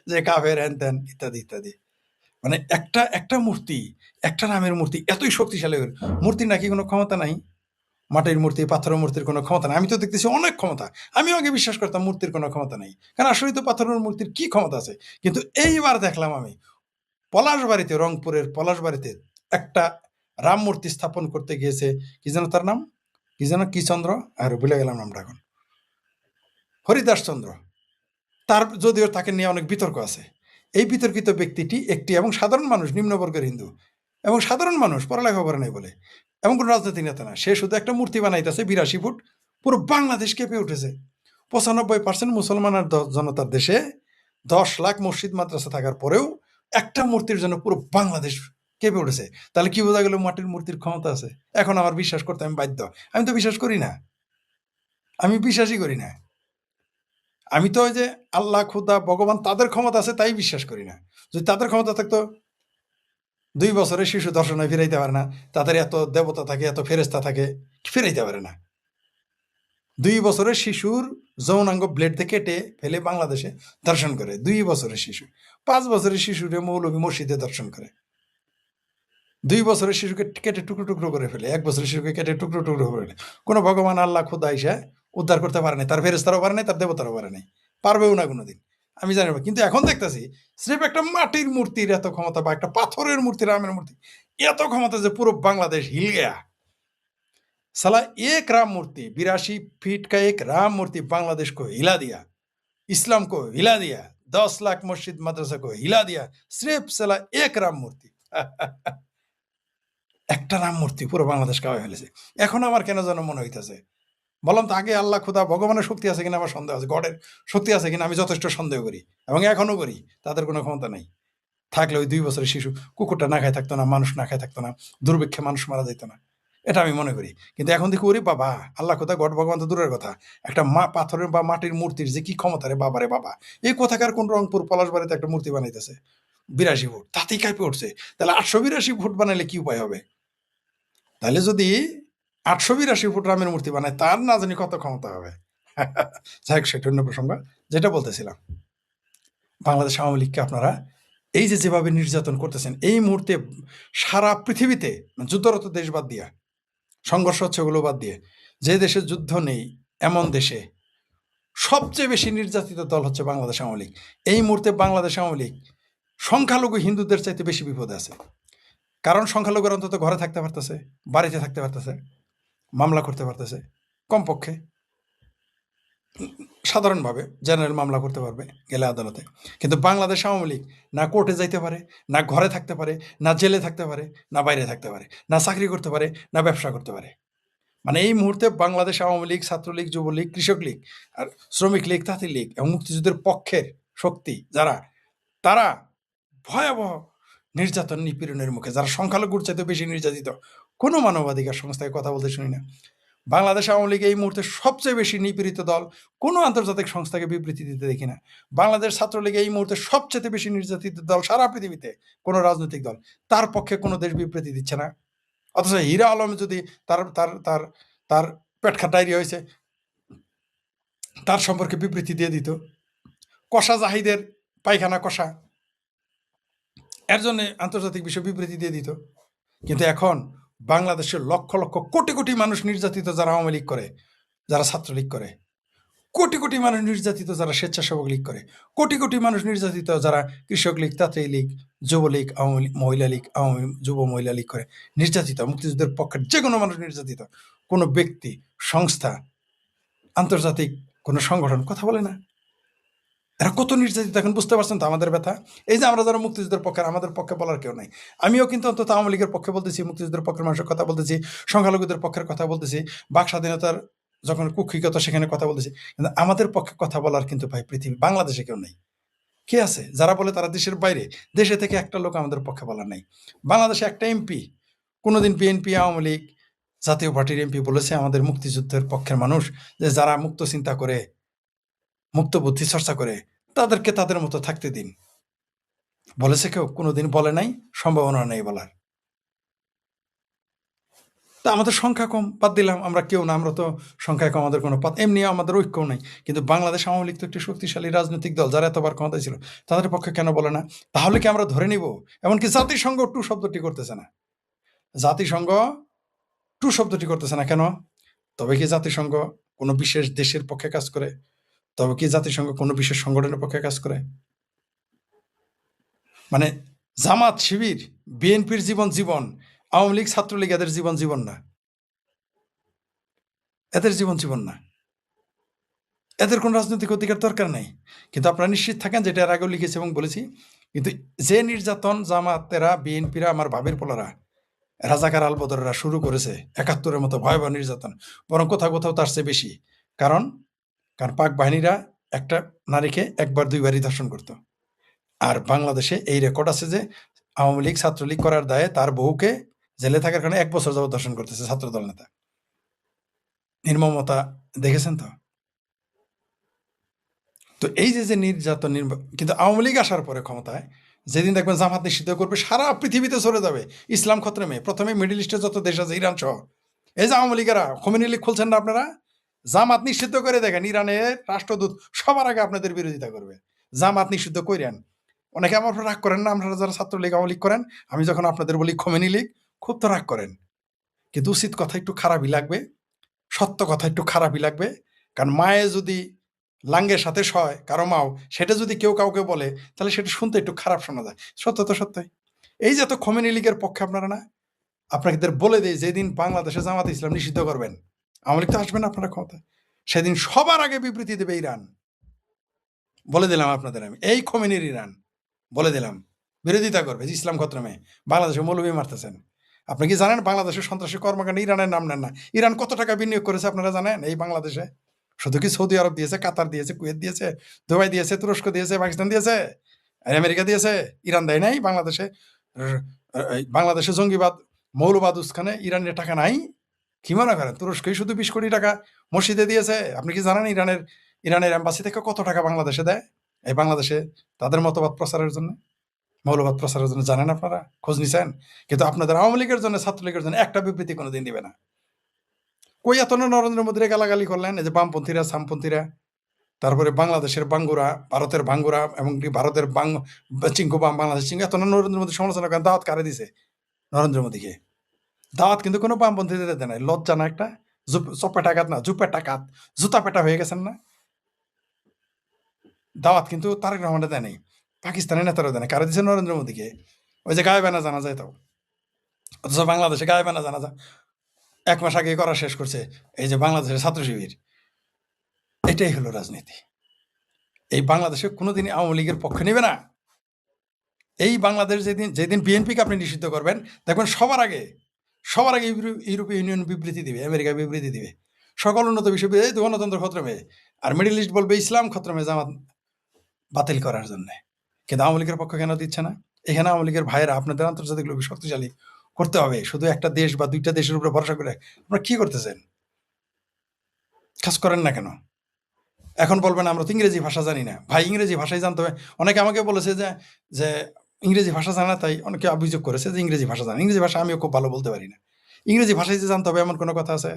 যে কাফের, হ্যান ত্যান ইত্যাদি ইত্যাদি। মানে একটা মূর্তি, একটা নামের মূর্তি এতই শক্তিশালী, মূর্তির নাকি কোনো ক্ষমতা নাই? মাটির মূর্তি, পাথরের মূর্তির কোনো ক্ষমতা নাই? আমি তো দেখতেছি অনেক ক্ষমতা। আমিও আগে বিশ্বাস করতাম মূর্তির কোনো ক্ষমতা নেই, কারণ আসলে তো পাথরের মূর্তির কি ক্ষমতা আছে। কিন্তু এইবার দেখলাম আমি পলাশবাড়িতে, রংপুরের পলাশবাড়িতে একটা রাম মূর্তি স্থাপন করতে গিয়েছে, কি যেন তার নাম, কি যেন, কি চন্দ্র, আর ভুলে গেলাম নামটা এখন, হরিদাস চন্দ্র। তার যদিও তাকে নিয়ে অনেক বিতর্ক আছে। এই বিতর্কিত ব্যক্তিটি একটি এবং সাধারণ মানুষ, নিম্নবর্গের হিন্দু এবং সাধারণ মানুষ, পড়ালেখা করে নাই বলে, এমন কোনো রাজনৈতিক নেতা না, সে শুধু একটা মূর্তি বানাইতেছে 82 ফুট, পুরো বাংলাদেশ কেঁপে উঠেছে। 95% মুসলমান আর জনতার দেশে 10 লাখ মসজিদ মাদ্রাসা থাকার পরেও একটা মূর্তির জন্য পুরো বাংলাদেশ কেঁপে উঠেছে। তাহলে কি বোঝা গেল মাটির মূর্তির ক্ষমতা আছে? এখন আমার বিশ্বাস করতে আমি বাধ্য। আমি তো বিশ্বাস করি না, আমি বিশ্বাসই করি না। আমি তো ওই যে আল্লাহ, খুদা, ভগবান তাদের ক্ষমতা আছে তাই বিশ্বাস করি না। যদি তাদের ক্ষমতা থাকতো, 2 বছরের শিশু দর্শনে ফিরাইতে পারে না, তাদের এত দেবতা থাকে, এত ফেরেস্তা থাকে, ফিরাইতে পারে না। 2 বছরের শিশুর যৌনাঙ্গ ব্লেড দিয়ে কেটে ফেলে বাংলাদেশে দর্শন করে, 2 বছরের শিশু। 5 বছরের শিশুরে মৌলভী মসজিদে দর্শন করে। 2 বছরের শিশুকে কেটে টুকরো টুকরো করে ফেলে, 1 বছরের শিশুকে কেটে টুকরো টুকরো করে ফেলে। কোনো ভগবান, আল্লাহ, খুদা এসে উদ্ধার করতে পারে নাই, তার ফেরেস্তারও পারে নাই, তার দেবতারও পারে নাই, পারবেও না কোনোদিন, আমি জানি না। কিন্তু এখন দেখতেছি স্রেফ একটা মাটির মূর্তির এত ক্ষমতা, বা একটা পাথরের মূর্তি, রামের মূর্তি এত ক্ষমতা যে পুরো বাংলাদেশ হিল গয়া। साला एक राम मूर्ति 82 फीट का एक राम मूर्ति बांग्लादेश को हिला दिया, इस्लाम को हिला दिया, 10 लाख मस्जिद मदरसा को हिला दिया, सिर्फ साला एक राम मूर्ति একটা রাম মূর্তি পুরো বাংলাদেশ কাঁপায় ফেলেছে। এখন আমার কেন যেন মনে হইতেছে, বললাম তো আগে, আল্লাহ, খুদা, ভগবানের শক্তি আছে কিনা আমার সন্দেহ আছে, গডের শক্তি আছে কিনা আমি যথেষ্ট সন্দেহ করি, এবং এখনো করি। তাদের কোনো ক্ষমতা নেই। থাকলে ওই 2 বছরের শিশু, কুকুরটা না খায় থাকতো না, মানুষ না খায় থাকতো না, দুর্ভিক্ষে মানুষ মারা যেত না, এটা আমি মনে করি। কিন্তু এখন দেখি, ওরে বাবা, আল্লাহ, কোথা, গড, ভগবান তো দূরের কথা, একটা পাথরের বা মাটির মূর্তির যে কি ক্ষমতা রে বাবা রে বাবা। এই কোথাকার কোন রংপুর পলাশবাড়িতে একটা মূর্তি বানাইতেছে 82 ফুট, তাতেই কাঁপে উঠছে। তাহলে 882 ফুট বানাইলে কি উপায় হবে? তাহলে যদি 882 ফুট রামের মূর্তি বানায়, তার না জানি কত ক্ষমতা হবে। যাই হোক, সেটা অন্য প্রসঙ্গ। যেটা বলতেছিলাম, বাংলাদেশ আওয়ামী লীগকে আপনারা এই যে যেভাবে নির্যাতন করতেছেন, এই মুহূর্তে সারা পৃথিবীতে যুদ্ধরত দেশ বাদ দিয়া, সংঘর্ষ হচ্ছে ওগুলো বাদ দিয়ে, যে দেশে যুদ্ধ নেই এমন দেশে সবচেয়ে বেশি নির্যাতিত দল হচ্ছে বাংলাদেশ আওয়ামী লীগ। এই মুহূর্তে বাংলাদেশ আওয়ামী লীগ সংখ্যালঘু হিন্দুদের চাইতে বেশি বিপদে আছে। কারণ সংখ্যালঘুরা অন্তত ঘরে থাকতে পারতেছে, বাড়িতে থাকতে পারতেছে, মামলা করতে পারতেছে, কমপক্ষে সাধারণভাবে জেনারেল মামলা করতে পারবে গেলে আদালতে। কিন্তু বাংলাদেশ আওয়ামী লীগ না কোর্টে যাইতে পারে, না ঘরে থাকতে পারে, না জেলে থাকতে পারে, না বাইরে থাকতে পারে, না চাকরি করতে পারে, না ব্যবসা করতে পারে। মানে এই মুহূর্তে বাংলাদেশ আওয়ামী লীগ, ছাত্রলীগ, যুবলীগ, কৃষক লীগ, আর শ্রমিক লীগ, তাঁতি লীগ এবং মুক্তিযুদ্ধের পক্ষের শক্তি যারা, তারা ভয়াবহ নির্যাতন নিপীড়নের মুখে, যারা সংখ্যালঘুর চাইতে বেশি নির্যাতিত। কোনো মানবাধিকার সংস্থায় কথা বলতে শুনি না। বাংলাদেশ আওয়ামী লীগ এই মুহূর্তে সবচেয়ে বেশি নিপীড়িত দল, কোনো আন্তর্জাতিক সংস্থাকে বিবৃতি দিতে দেখি না। বাংলাদেশ ছাত্রলীগ এই মুহূর্তে সবচেয়ে বেশি নির্যাতিত দল সারা পৃথিবীতে, কোনো রাজনৈতিক দল, তার পক্ষে কোনো দেশ বিবৃতি দিচ্ছে না। অথচ হীরা আলম যদি তার তার তার তার পেটখাট ডায়রিয়া হয়েছে, তার সম্পর্কে বিবৃতি দিয়ে দিত। কষা জাহিদের পায়খানা কষা, এর জন্য আন্তর্জাতিক বিষয় বিবৃতি দিয়ে দিত। কিন্তু এখন বাংলাদেশের লক্ষ লক্ষ কোটি কোটি মানুষ নির্যাতিত, যারা আওয়ামী লীগ করে, যারা ছাত্রলীগ করে, কোটি কোটি মানুষ নির্যাতিত যারা স্বেচ্ছাসেবক লীগ করে, কোটি কোটি মানুষ নির্যাতিত যারা কৃষক লীগ, তাঁতি লীগ, যুবলীগ, আওয়ামী লীগ, মহিলা লীগ, আওয়ামী যুব মহিলা লীগ করে, নির্যাতিত মুক্তিযুদ্ধের পক্ষের যে কোনো মানুষ নির্যাতিত। কোনো ব্যক্তি, সংস্থা, আন্তর্জাতিক কোনো সংগঠন কথা বলে না। এরা কত নির্যাতিত এখন বুঝতে পারছেন তো আমাদের ব্যথা? এই যে আমরা যারা মুক্তিযুদ্ধের পক্ষে, আমাদের পক্ষে বলার কেউ নাই। আমিও কিন্তু অন্তত আওয়ামী লীগের পক্ষে বলতেছি, মুক্তিযুদ্ধের পক্ষের মানুষের কথা বলতেছি, সংখ্যালঘুদের পক্ষের কথা বলতেছি, বাক স্বাধীনতার যখন কুক্ষিগত সেখানে কথা বলতেছি। কিন্তু আমাদের পক্ষে কথা বলার কিন্তু ভাই পৃথিবী বাংলাদেশে কেউ নেই। কে আছে যারা বলে তারা দেশের বাইরে? দেশে থেকে একটা লোক আমাদের পক্ষে বলার নাই। বাংলাদেশে একটা এমপি কোনোদিন বিএনপি, আওয়ামী লীগ, জাতীয় পার্টির এমপি বলেছে আমাদের মুক্তিযুদ্ধের পক্ষের মানুষ, যে যারা মুক্ত চিন্তা করে, মুক্ত বুদ্ধি চর্চা করে, তাদেরকে তাদের মতো থাকতে দিন? বলেছে কেউ? কোনোদিন বলে নাই, সম্ভাবনা নেই বলার। তা আমাদের সংখ্যা কম, বাদ দিলাম, আমরা কেউ না, আমরা তো সংখ্যায় কম, আমাদের কোনো এমনি আমাদের ঐক্যও নাই। কিন্তু বাংলাদেশ আওয়ামী লীগ তো একটি শক্তিশালী রাজনৈতিক দল, যারা এতবার ক্ষমতায় ছিল, তাদের পক্ষে কেন বলে না? তাহলে কি আমরা ধরে নিব? এমনকি জাতিসংঘ টু শব্দটি করতেছে না। জাতিসংঘ টু শব্দটি করতেছে না কেন? তবে কি জাতিসংঘ কোনো বিশেষ দেশের পক্ষে কাজ করে? তবে কি জাতিসংঘ কোনো বিশেষ সংগঠনের পক্ষে কাজ করে? মানে জামাত, শিবির, বিএনপির জীবন জীবন, আওয়ামী লীগ, ছাত্রলীগ এদের জীবন জীবন না, এদের জীবন জীবন না, এদের কোনো রাজনৈতিক অধিকার দরকার নেই। কিন্তু আপনারা নিশ্চিত থাকেন, যেটা এর আগেও লিখেছি এবং বলেছি, কিন্তু যে নির্যাতন জামাতেরা, বিএনপিরা, আমার ভাবের পোলারা, রাজাকার আলবদররা শুরু করেছে ৭১-এর মতো ভয়াবহ নির্যাতন, বরং কোথাও কোথাও তার চেয়ে বেশি। কারণ কারণ পাক বাহিনীরা একটা নারীকে একবার দুইবারই ধর্ষণ করত। আর বাংলাদেশে এই রেকর্ড আছে যে আওয়ামী লীগ, ছাত্রলীগ করার দায়ে তার বহুকে জেলে থাকার কারণে ১ বছর যাবত ধর্ষণ করতেছে ছাত্রদল নেতা। নির্মমতা দেখেছেন তো? তো এই যে যে নির্যাতন, কিন্তু আওয়ামী লীগ আসার পরে ক্ষমতায়, যেদিন দেখবেন জামাত নিষিদ্ধ করবে, সারা পৃথিবীতে চলে যাবে ইসলাম খতরে। প্রথমে মিডল ইস্টের যত দেশ আছে, ইরান সহ, এই যে আওয়ামী লীগেরা, খোমেনি লীগ খুলছেন না আপনারা, জামাত নিষিদ্ধ করে দেখেন, ইরানের রাষ্ট্রদূত সবার আগে আপনাদের বিরোধিতা করবে। জামাত নিষিদ্ধ করেন। অনেকে আমার উপর রাগ করেন না, আপনারা যারা ছাত্রলীগ, আওয়ামী লীগ করেন, আমি যখন আপনাদের বলি খোমেনি লীগ, খুব তো রাগ করেন। কিন্তু উচিত কথা একটু খারাপই লাগবে, সত্য কথা একটু খারাপই লাগবে। কারণ মায়ে যদি লাঙ্গের সাথে শয় কারো মাও, সেটা যদি কেউ কাউকে বলে, তাহলে সেটা শুনতে একটু খারাপ শোনা যায়। সত্য তো সত্যই। এই যে এত খোমেনি লীগের পক্ষে আপনারা না, আপনাদের বলে দেয়, যেদিন বাংলাদেশে জামাত ইসলাম নিষিদ্ধ করবেন, আওয়ামী লীগ তো আসবে না আপনারা ক্ষমতায়, সেদিন সবার আগে বিবৃতি দেবে ইরান। বলে দিলাম আপনাদের আমি, এই খোমেনির ইরান বলে দিলাম বিরোধিতা করবে যে ইসলাম খতরমে বাংলাদেশে মৌলবি মারতেছেন। আপনি কি জানেন বাংলাদেশের সন্ত্রাসী কর্মকাণ্ডে ইরানের নাম নেন না? ইরান কত টাকা বিনিয়োগ করেছে আপনারা জানেন এই বাংলাদেশে? শুধু কি সৌদি আরব দিয়েছে, কাতার দিয়েছে, কুয়েত দিয়েছে, দুবাই দিয়েছে, তুরস্ক দিয়েছে, পাকিস্তান দিয়েছে, আর আমেরিকা দিয়েছে? ইরান দেয় নাই বাংলাদেশে? বাংলাদেশে জঙ্গিবাদ, মৌলবাদ উস্কানে ইরানের টাকা নাই? কি মনে করেন তুরস্কই শুধু 20 কোটি টাকা মসজিদে দিয়েছে? আপনি কি জানেন ইরানের এম্বাসি থেকে কত টাকা বাংলাদেশে দেয় এই বাংলাদেশে তাদের মতবাদ প্রচারের জন্য? মৌলবাদ প্রচারের জন্য জানেন আপনারা, খোঁজ নিছেন? কিন্তু আপনাদের আওয়ামী লীগের জন্য, ছাত্রলীগের জন্য একটা বিবৃতি কোনোদিন দিবে না। কই এত না নরেন্দ্র মোদীরে গালাগালি করলেন, এই যে বামপন্থীরা, সামপন্থীরা, তারপরে বাংলাদেশের বাঙ্গুরা, ভারতের বাঙ্গুরা, এবং কি ভারতের চিঙ্কু বাম, বাংলাদেশ চিঙ্কু, এত না নরেন্দ্র মোদী সমালোচনা করেন। দাওয়াত কারে দিছে? নরেন্দ্র মোদীকে। দাওয়াত কিন্তু কোনো বামপন্থীদের দেয় নাই। লজ্জা না একটা? চপেটাঘাত না, জুপেটাঘাত, জুতা পেটা হয়ে গেছেন না? দাওয়াত কিন্তু তারেক রহমানের দেয় নাই, পাকিস্তানের নেতারাও দেয় না। কারে দিছে? নরেন্দ্র মোদীকে। ওই যে গায়েবানা জানা যায় তাও, অথচ বাংলাদেশে গায়েবানা জানা যায় 1 মাস আগে করা শেষ করছে এই যে বাংলাদেশের ছাত্র শিবির। এটাই হলো রাজনীতি। এই বাংলাদেশে কোনোদিনই আওয়ামী লীগের পক্ষে নেবে না। এই বাংলাদেশ যেদিন বিএনপিকে আপনি নিষিদ্ধ করবেন, দেখবেন সবার আগে ইউরোপীয় ইউনিয়ন বিবৃতি দিবে, আমেরিকা বিবৃতি দিবে, সকল উন্নত বিশ্ববিদ্যালয় গণতন্ত্র খতরমে, আর মিডল ইস্ট বলবে ইসলাম খতরমে, জামাত বাতিল করার জন্য। কিন্তু আওয়ামী লীগের পক্ষ কেন দিচ্ছে না? এখানে আওয়ামী লীগের ভাইয়েরা, আপনাদের আন্তর্জাতিক লোক শক্তিশালী করতে হবে। শুধু একটা দেশ বা 2টা দেশের উপরে ভরসা করে আপনারা কি করতেছেন? কাজ করেন না কেন? এখন বলবেন আমরা তো ইংরেজি ভাষা জানি না। ভাই, ইংরেজি ভাষাই জানতে হবে। অনেকে আমাকে বলেছে যে যে ইংরেজি ভাষা জানা, তাই অনেকে অভিযোগ করেছে যে ইংরেজি ভাষা জানা। ইংরেজি ভাষা আমিও খুব ভালো বলতে পারি না। ইংরেজি ভাষাই যে জানতে হবে এমন কোনো কথা আছে?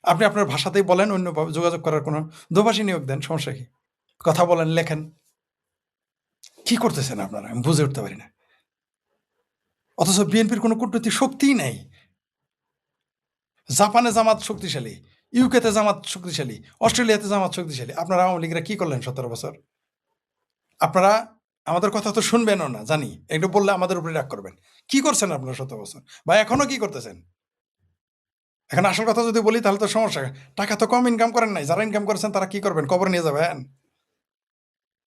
আপনি আপনার ভাষাতেই বলেন, অন্য যোগাযোগ করার কোনো দোভাষী নিয়োগ দেন, সমস্যা কি? কথা বলেন, লেখেন। কি করতেছেন আপনারা? আমি বুঝে উঠতে পারি না। অথচ বিএনপির কোনো কূটনৈতিক শক্তিই নাই। জাপানে জামাত শক্তিশালী, ইউকেতে জামাত শক্তিশালী, অস্ট্রেলিয়াতে জামাত শক্তিশালী। আপনারা আওয়ামী লীগরা কি করলেন 17 বছর? আপনারা আমাদের কথা তো শুনবেনও না, জানি। একটু বললে আমাদের উপরে রাগ করবেন। কি করছেন আপনারা 17 বছর? বা এখনো কি করতেছেন? এখন আসল কথা যদি বলি তাহলে তো সমস্যা। টাকা তো কম ইনকাম করেন নাই। যারা ইনকাম করেছেন তারা কি করবেন? কবর নিয়ে যাবেন?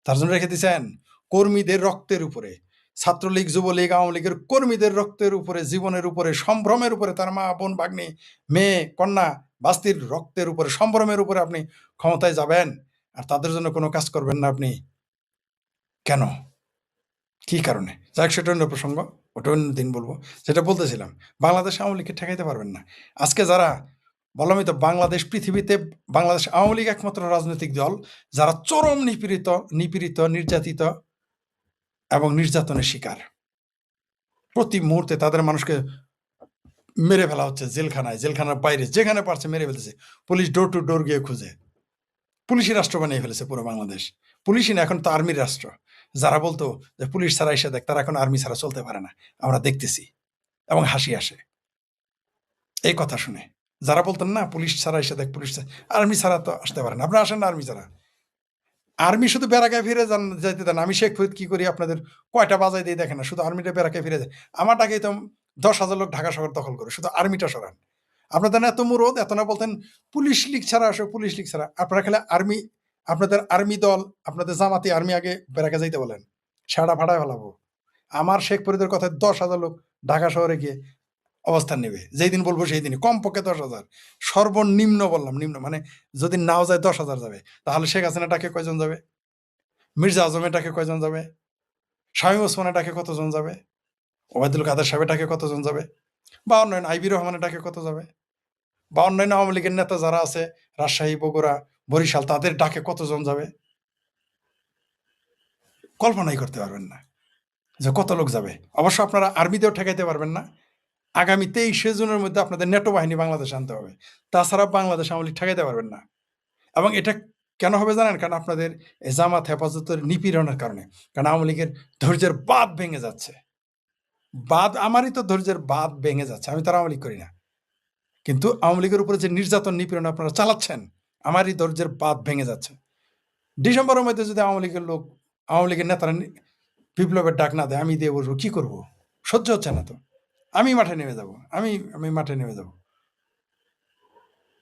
তার জন্য রেখে দিয়েছেন কর্মীদের রক্তের উপরে। ছাত্রলীগ, যুবলীগ, আওয়ামী লীগের কর্মীদের রক্তের উপরে, জীবনের উপরে, সম্ভ্রমের উপরে, তার মা, বোন, ভাগ্নি, মেয়ে, কন্যা, বাস্তির রক্তের উপরে, সম্ভ্রমের উপরে আপনি ক্ষমতায় যাবেন, আর তাদের জন্য কোনো কাজ করবেন না আপনি? কেন? কি কারণে? যাক, সেটা অন্য প্রসঙ্গ, ওটা অন্য দিন বলবো। যেটা বলতেছিলাম, বাংলাদেশ আওয়ামী লীগকে ঠেকাইতে পারবেন না। আজকে যারা বললামই তো, বাংলাদেশ পৃথিবীতে বাংলাদেশ আওয়ামী লীগ একমাত্র রাজনৈতিক দল যারা চরম নিপীড়িত, নির্যাতিত এবং নির্যাতনের শিকার। প্রতি মুহূর্তে তাদের মানুষকে মেরে ফেলা হচ্ছে জেলখানায়, জেলখানার বাইরে, যেখানে পারছে মেরে ফেলতেছে। পুলিশ ডোর টু ডোর গিয়ে খুঁজে। পুলিশি রাষ্ট্র বানিয়ে ফেলেছে পুরো বাংলাদেশ। পুলিশই না, এখন তো আর্মির রাষ্ট্র। যারা বলতো যে পুলিশ ছাড়া এসে দেখ, তারা এখন আর্মি ছাড়া চলতে পারে না। আমরা দেখতেছি এবং হাসি আসে এই কথা শুনে। যারা বলতেন না পুলিশ ছাড়া এসে দেখ, পুলিশ আর্মি ছাড়া তো আসতে পারে না, আপনারা আসেন না আর্মি ছাড়া। আর্মি শুধু বেড়াকায় ফিরে যাইতে দেন। আমি শেখ ফরিদ কি করি আপনাদের কয়টা বাজাই দিয়ে দেখেন না, শুধু আর্মিটা বেড়াকায় ফিরে যায়। আমার টাকাই তো 10,000 লোক ঢাকা শহর দখল করে, শুধু আর্মিটা সরান। আপনাদের এত মুরদ, এত না বলতেন পুলিশ লীগ ছাড়া আসো, পুলিশ লীগ ছাড়া। আপনারা খেলে আর্মি, আপনাদের আর্মি দল, আপনাদের জামাতি আর্মি আগে বেড়াকে যাইতে বলেন, সাড়া ভাড়ায় ফেলাবো। আমার শেখ ফরিদের কথায় 10,000 লোক ঢাকা শহরে গিয়ে অবস্থান নেবে। যেই দিন বলবো সেই দিনই, কমপক্ষে 10,000, সর্বনিম্ন বললাম, নিম্ন মানে যদি নাও যায় 10,000 যাবে। তাহলে শেখ হাসিনাটাকে কয়জন যাবে? মির্জা আজমেরটাকে কয়জন যাবে? শামীম ওসমানেরটাকে কতজন যাবে? ওবায়দুল কাদের সাহেবেরটাকে কতজন যাবে? বা অন্যান্য আইবি রহমানেরটাকে কত যাবে? বা অন্যান্য আওয়ামী লীগের নেতা যারা আছে রাজশাহী, বগুড়া, বরিশাল, তাদের ডাকে কতজন যাবে? কল্পনাই করতে পারবেন না যে কত লোক যাবে। অবশ্য আপনারা আর্মিতেও ঠেকাইতে পারবেন না। আগামী 23শে জুনের মধ্যে আপনাদের নেটো বাহিনী বাংলাদেশে আনতে হবে। তাছাড়া বাংলাদেশ আওয়ামী লীগ ঠেকাইতে পারবেন না। এবং এটা কেন হবে জানেন? কারণ আপনাদের এই জামাত হেফাজতের নিপীড়নের কারণে। কারণ আওয়ামী লীগের ধৈর্যের বাঁধ ভেঙে যাচ্ছে। আমারই তো ধৈর্যের বাঁধ ভেঙে যাচ্ছে। আমি তো আওয়ামী লীগ করি না, কিন্তু আওয়ামী লীগের উপরে যে নির্যাতন, নিপীড়ন আপনারা চালাচ্ছেন, আমারই ধৈর্যের বাঁধ ভেঙে যাচ্ছে। ডিসেম্বরের মধ্যে যদি আওয়ামী লীগের নেতারা বিপ্লবের ডাক না দেয়, আমি দিয়ে বসবো, কি করব? সহ্য হচ্ছে না তো। আমি মাঠে নেমে যাব, আমি মাঠে নেমে যাব।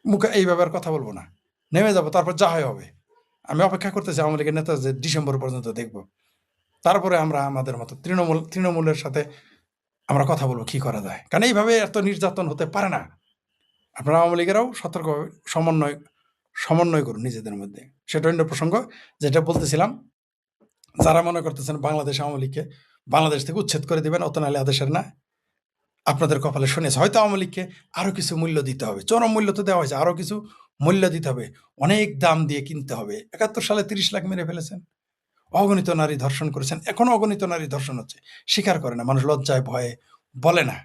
মুখে এইভাবে আর কথা বলবো না, নেমে যাব, তারপর যা হয় হবে। আমি অপেক্ষা করতেছি আওয়ামী লীগের নেতা যে ডিসেম্বর পর্যন্ত দেখব, তারপরে আমরা আমাদের মতো তৃণমূলের সাথে আমরা কথা বলবো কি করা যায়। কারণ এইভাবে এত নির্যাতন হতে পারে না। আপনারা আওয়ামী লীগেরাও সতর্কভাবে সমন্বয় করুন নিজেদের মধ্যে। সেটা অন্য প্রসঙ্গ। যেটা বলতেছিলাম, যারা মনে করতেছেন বাংলাদেশ আওয়ামী লীগকে বাংলাদেশ থেকে উচ্ছেদ করে দিবেন, অত নাহলে আদেশের না, আপনাদের কপালে শুনেছে। হয়তো আওয়ামী লীগকে আরো কিছু মূল্য দিতে হবে। চরম মূল্য তো দেওয়া হয়েছে, আরো কিছু মূল্য দিতে হবে, অনেক দাম দিয়ে কিনতে হবে। 71 সালে 30 লাখ মেরে ফেলেছেন, অগণিত নারী ধর্ষণ করেছেন, এখনো অগণিত নারী ধর্ষণ হচ্ছে, স্বীকার করে না, মানুষ লজ্জায় ভয়ে বলে না।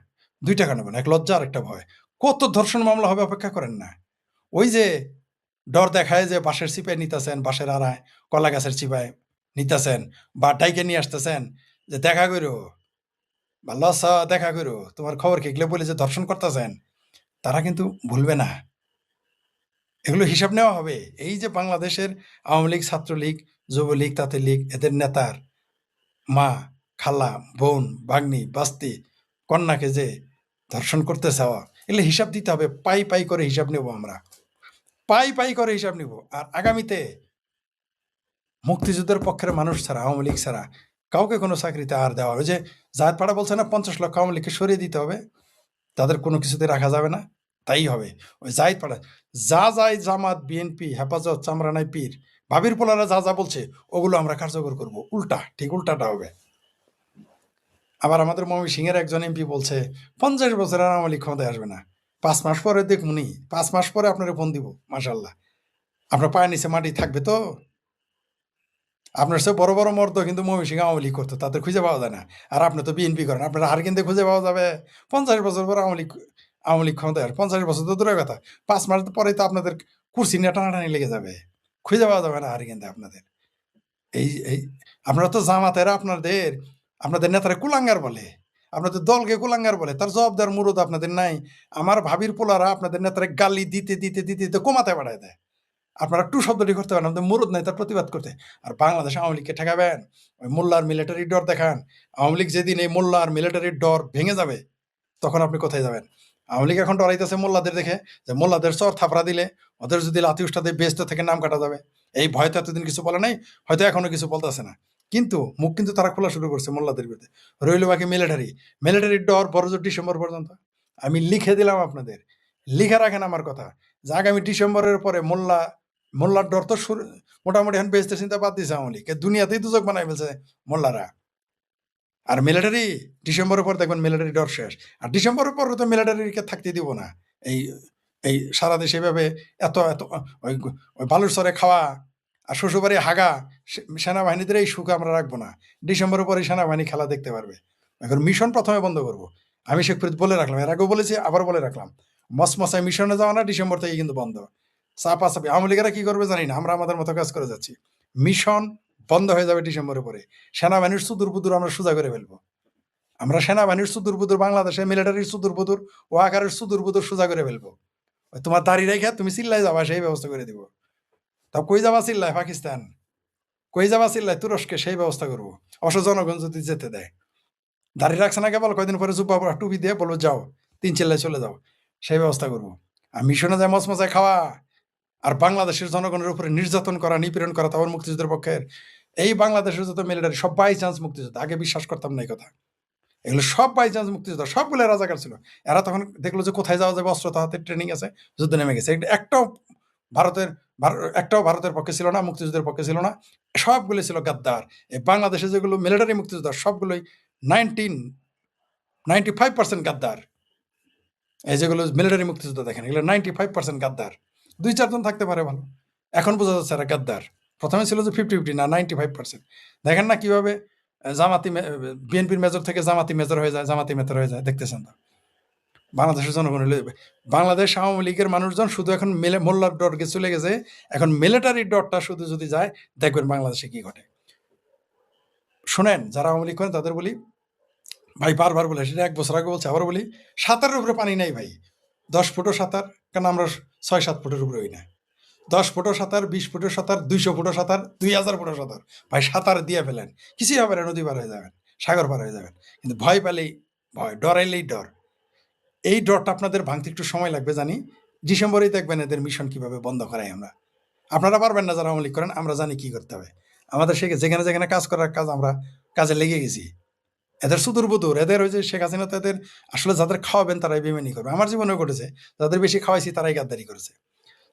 দুইটা কারণে বলে, এক লজ্জা আর একটা ভয়। কত ধর্ষণ মামলা হবে অপেক্ষা করেন না। ওই যে ডর দেখায় যে বাঁশের চিপায় নিতেছেন, বাঁশের আড়ায় কলা গাছের চিপায় নিতেছেন, বা ডাইকে নিয়ে আসতেছেন যে দেখা করো, ভালো আছো, দেখা করো, তোমার খবর কি, এগুলো বলে যে ধর্ষণ করতেছেন, তারা কিন্তু ভুলবে না। এগুলো হিসাব নেওয়া হবে। এই যে বাংলাদেশের আওয়ামী লীগ, ছাত্রলীগ, যুবলীগ, তাঁতি লীগ, এদের নেতার মা, খালা, বোন, ভাগ্নি, বাস্তি, কন্যাকে যে ধর্ষণ করতে চাওয়া, এগুলো হিসাব দিতে হবে। পাই পাই করে হিসাব নেব আমরা, পাই পাই করে হিসাব নিব। আর আগামীতে মুক্তিযুদ্ধের পক্ষের মানুষ ছাড়া, আওয়ামী লীগ ছাড়া কাউকে কোনো চাকরিতে আর দেওয়া হবে। যে জায়েদ পাড়া বলছে না 50 লক্ষ আওয়ামী লীগকে সরিয়ে দিতে হবে, তাদের কোনো কিছুতে রাখা যাবে না, তাই হবে। ওই জায়েদ পাড়া যা যায়, জামাত, বিএনপি, হেফাজত, চামরানাই পীর, ভাবির পোলারা যা যা বলছে ওগুলো আমরা কার্যকর করব, উল্টা, ঠিক উল্টাটা হবে। আবার আমাদের ময়মনসিংহের একজন এমপি বলছে 50 বছর আর আওয়ামী লীগ ক্ষমতায় আসবে না, 5 মাস পরে দেখুনি, 5 মাস পরে আপনারা ফোন দিব, মাশাল্লাহ। আপনার পায়ের নিচে মাটি থাকবে তো। আপনার সে বড় বড় মর্দ কিন্তু ময়মনসিংহ আওয়ামী লীগ করতো, তাদের খুঁজে পাওয়া যায় না। আর আপনি তো বিএনপি করেন, আপনার হার কিনতে খুঁজে পাওয়া যাবে। 50 বছর পর আওয়ামী লীগ ক্ষমতায় আসে, 50 বছর তো দূরের কথা, 5 মাস পরেই তো আপনাদের কুর্সি নিয়ে টানাটানি লেগে যাবে, খুঁজে পাওয়া যাবে না হার কিনতে আপনাদের। এই এই আপনারা তো জামাতেরা আপনাদের নেতারা কুলাঙ্গার বলে, আপনাদের দলকে কুলাঙ্গার বলে, তার জবাব দেওয়ার মুরুদ আপনাদের নাই। আমার ভাবির পোলারা আপনাদের নেতারা গালি দিতে দিতে দিতে দিতে কমাতে বাড়ায় দেয়। আপনারা টু শব্দটি করতে পারেন, আমাদের মুরুদ নাই তার প্রতিবাদ করতে। আর বাংলাদেশে আওয়ামী লীগকে ঠেকাবেন, ওই মোল্লার মিলিটারি ডর দেখান। আওয়ামী লীগ যেদিন এই মোল্লার মিলিটারির ডর ভেঙে যাবে, তখন আপনি কোথায় যাবেন? আওয়ামী লীগ এখন ডরাইতেছে মোল্লাদের দেখে, যে মোল্লাদের চর থাপড়া দিলে, ওদের যদি লাথি উষ্টাতে বেহেশত থেকে নাম কাটা যাবে। এই ভয়তে এতদিন কিছু বলে নাই, হয়তো এখনো কিছু বলতেছে না, কিন্তু মুখ কিন্তু তারা খোলা শুরু করছে মোল্লাদের বিরুদ্ধে। রইল বাকি মিলিটারির ডর বড়জোর ডিসেম্বর পর্যন্ত। আমি লিখে দিলাম আপনাদের, লিখে রাখেন আমার কথা, যে আগামী ডিসেম্বরের পরে মোল্লার ডর তো মোটামুটি এখন বেহেশতের চিন্তা বাদ দিয়েছে আওয়ামী লীগ, দুনিয়াতেই দুজক বানাই ফেলছে মোল্লারা। আর মিলিটারি ডিসেম্বরের পর দেখবেন মিলিটারি ডর শেষ। আর ডিসেম্বরের পর তো মিলিটারিকে থাকতে দিব না। এই এই সারা দেশে এভাবে এত এত ওই ওই বালুর খাওয়া আর শ্বশুরবাড়ি হাগা, সেনাবাহিনীদের এই সুখ আমরা রাখবো না। ডিসেম্বরের পরে সেনাবাহিনী খেলা দেখতে পারবে। এখন মিশন প্রথমে বন্ধ করব। আমি শেখ ফরিদ বলে রাখলাম, এর আগেও বলেছি, আবার বলে রাখলাম, মসমসায় মিশনে যাওয়া না, ডিসেম্বর থেকে কিন্তু বন্ধ। চাপাচাপি আওয়ামী লীগেরা কি করবে জানি না, আমরা আমাদের মতো কাজ করে যাচ্ছি। মিশন বন্ধ হয়ে যাবে ডিসেম্বরের পরে। সেনাবাহিনীর সুদূর আমরা সোজা করে ফেলবো। আমরা সেনাবাহিনীর সুদূর বাংলাদেশে মিলিটারির সুদূর ও আকারের সুদূর সোজা করে ফেলবো। তোমার দাড়ি রেখে তুমি চিল্লাই যাবা, সেই ব্যবস্থা করে দিব। তা কই যাবা চিল্লায়? পাকিস্তান। কই যাবা চিল্লায়? তুরস্কে, সেই ব্যবস্থা করবো। অবশ্য জনগণ যদি যেতে দেয়। দাড়ি রাখছে না কেবল, কয়দিন পরে জুব্বা পরা টুপি দিয়ে বলবো যাও, 3 চিল্লায় চলে যাও, সেই ব্যবস্থা করবো। আর মিশনে যায় মচমচায় খাওয়া আর বাংলাদেশের জনগণের উপরে নির্যাতন করা, নিপীড়ন করা, তারপর মুক্তিযুদ্ধের পক্ষের এই বাংলাদেশের যত মিলিটারি সব বাই চান্স মুক্তিযুদ্ধ। আগে বিশ্বাস করতাম না এই কথা, এগুলো সব বাই চান্স মুক্তিযোদ্ধা, সবগুলো রাজাকার ছিল। এরা তখন দেখলো যে কোথায় যাওয়া যাবে, অস্ত্র হাতে ট্রেনিং আছে, যুদ্ধ নেমে গেছে। ভারতের একটাও ভারতের পক্ষে ছিল না, মুক্তিযুদ্ধের পক্ষে ছিল না, সবগুলো ছিল গাদ্দার। এই বাংলাদেশে যেগুলো মিলিটারি মুক্তিযোদ্ধা সবগুলোই 95% গাদ্দার। এই যেগুলো মিলিটারি মুক্তিযোদ্ধা দেখেন, এগুলো 95% গাদ্দার। 2-4 জন থাকতে পারে ভালো, এখন বোঝা যাচ্ছে এরা গাদ্দার। প্রথমে ছিল যে 50-50, না 95%। দেখেন না কিভাবে বিএনপির মেজর থেকে জামাতি মেজর হয়ে যায়, জামাতি মেজর হয়ে যায়, দেখতেছেন তো। বাংলাদেশের জনগণ বাংলাদেশ আওয়ামী লীগের মানুষজন শুধু এখন মোল্লার ডরকে চলে গেছে, এখন মিলিটারির ডরটা শুধু যদি যায়, দেখবেন বাংলাদেশে কি ঘটে। শোনেন, যারা আওয়ামী লীগ করেন তাদের বলি, ভাই বারবার বলে, সেটা 1 বছর আগে বলছে, আবার বলি, সাঁতারের উপরে পানি নাই ভাই। 10 ফুটও সাঁতার, কারণ আমরা 6-7 ফুটের উপরে হই না। 10 ফুটও সাঁতার, 20 ফুটের সাঁতার, 200 ফুটও সাঁতার, 2000 ফুটও সাঁতার, ভাই সাঁতার দিয়ে ফেলেন, কিছুই হবে না, নদী পার হয়ে যাবেন, সাগর পার হয়ে যাবেন। কিন্তু ভয় পেলেই ভয়, ডরাইলেই ডর। এই ডরটা আপনাদের ভাঙতে একটু সময় লাগবে জানি। ডিসেম্বরেই দেখবেন এদের মিশন কিভাবে বন্ধ করাই আমরা। আপনারা পারবেন না যারা আওয়ামী লীগ করেন, আমরা জানি কি করতে হবে। আমাদের যেখানে যেখানে কাজ করার কাজ, আমরা কাজে লেগে গেছি। এদের সুদূর এদের ওই যে শেখ হাসিনা তো এদের আসলে যাদের খাওয়াবেন তারাই বেমানি করবে। আমার জীবনেও ঘটেছে, যাদের বেশি খাওয়াইছি তারাই গাদ্দারি করেছে।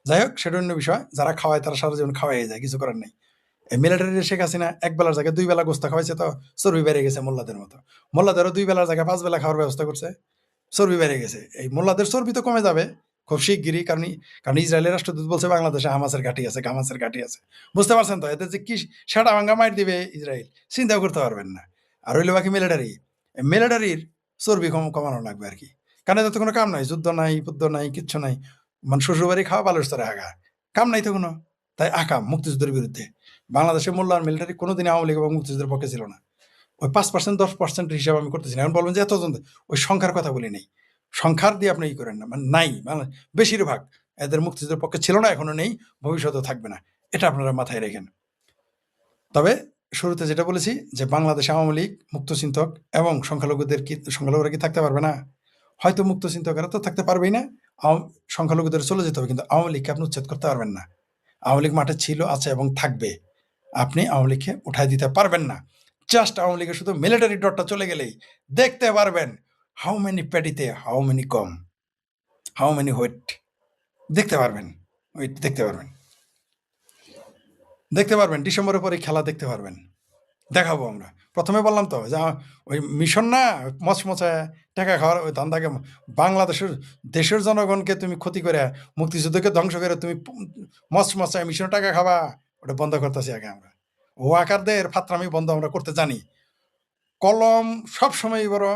যাই হোক, সেটা অন্য বিষয়। যারা খাওয়ায় তারা সারা জীবন খাওয়াই যায়, কিছু করার নেই। এই মিলিটারির শেখ হাসিনা 1 বেলার জায়গায় 2 বেলা গোস্তা খাওয়াইছে, তো চর্বি বেড়ে গেছে মোল্লাদের মতো। মোল্লাদেরও 2 বেলার জায়গায় 5 বেলা খাওয়ার ব্যবস্থা করছে, চর্বি বেড়ে গেছে। এই মোল্লাদের চর্বি তো কমে যাবে, খুব শিগগিরই, কারণ কারণ ইসরায়েলের রাষ্ট্রদূত বলছে বাংলাদেশে হামাসের ঘাঁটি আছে, গামাসের ঘাঁটি আছে। বুঝতে পারছেন তো, এতে যে কি সেটা ভাঙ্গা মার দিবে ইসরায়েল, চিন্তাও করতে পারবেন না। আর হইলো বাকি মিলিটারির চর্বি কমানো লাগবে আর কি। কারণ এতে তো কোনো কাম নাই, যুদ্ধ নাই, বুদ্ধ নাই, কিচ্ছু নাই, মানে শ্বশুরবাড়ি খাওয়া, বালুর স্তরে হাগা, কাম নাই তো কোনো। তাই আকাম মুক্তিযুদ্ধের বিরুদ্ধে বাংলাদেশের মূল্যায়ন মিলিটারি কোনোদিন আওয়ামী লীগ এবং মুক্তিযুদ্ধের পক্ষে ছিল না। ওই 5% 10% হিসাব আমি করতেছি না। এখন বলবেন যে এতজন, ওই সংখ্যার কথা বলি নেই, সংখ্যার দিয়ে আপনি ই করেন না, মানে নাই, মানে বেশিরভাগ এদের মুক্তিযুদ্ধের পক্ষে ছিল না, এখনো নেই, ভবিষ্যতেও থাকবে না, এটা আপনারা মাথায় রেখেন। তবে শুরুতে যেটা বলেছি যে বাংলাদেশ আওয়ামী লীগ মুক্তচিন্তক এবং সংখ্যালঘুরা কি থাকতে পারবে না? হয়তো মুক্তচিন্তকেরা তো থাকতে পারবেই না, সংখ্যালঘুদের চলে যেতে হবে, কিন্তু আওয়ামী লীগকে আপনি উচ্ছেদ করতে পারবেন না। আওয়ামী লীগ মাঠে ছিল, আছে এবং থাকবে। আপনি আওয়ামী লীগকে উঠাই দিতে পারবেন না। জাস্ট আওয়ামী লীগের শুধু মিলিটারি ডটটা চলে গেলেই দেখতে পারবেন হাউ মেনি প্যাটিতে হাউ মেনি কম, হাউ মেনি হোয়েট, দেখতে পারবেন, ওয়েট দেখতে পারবেন ডিসেম্বরের পরে খেলা দেখতে পারবেন, দেখাবো আমরা। প্রথমে বললাম তো যে ওই মিশন না, মচমচায় টাকা খাওয়ার ওই ধান্দাকে, দেশের জনগণকে তুমি ক্ষতি করে, মুক্তিযুদ্ধকে ধ্বংস করে তুমি মচমচায় মিশন টাকা খাবা, ওটা বন্ধ করতেছি আগে আমরা। ওয়াকারদের ফাত্রামি বন্ধ আমরা করতে জানি। কলম সবসময়ই বড়,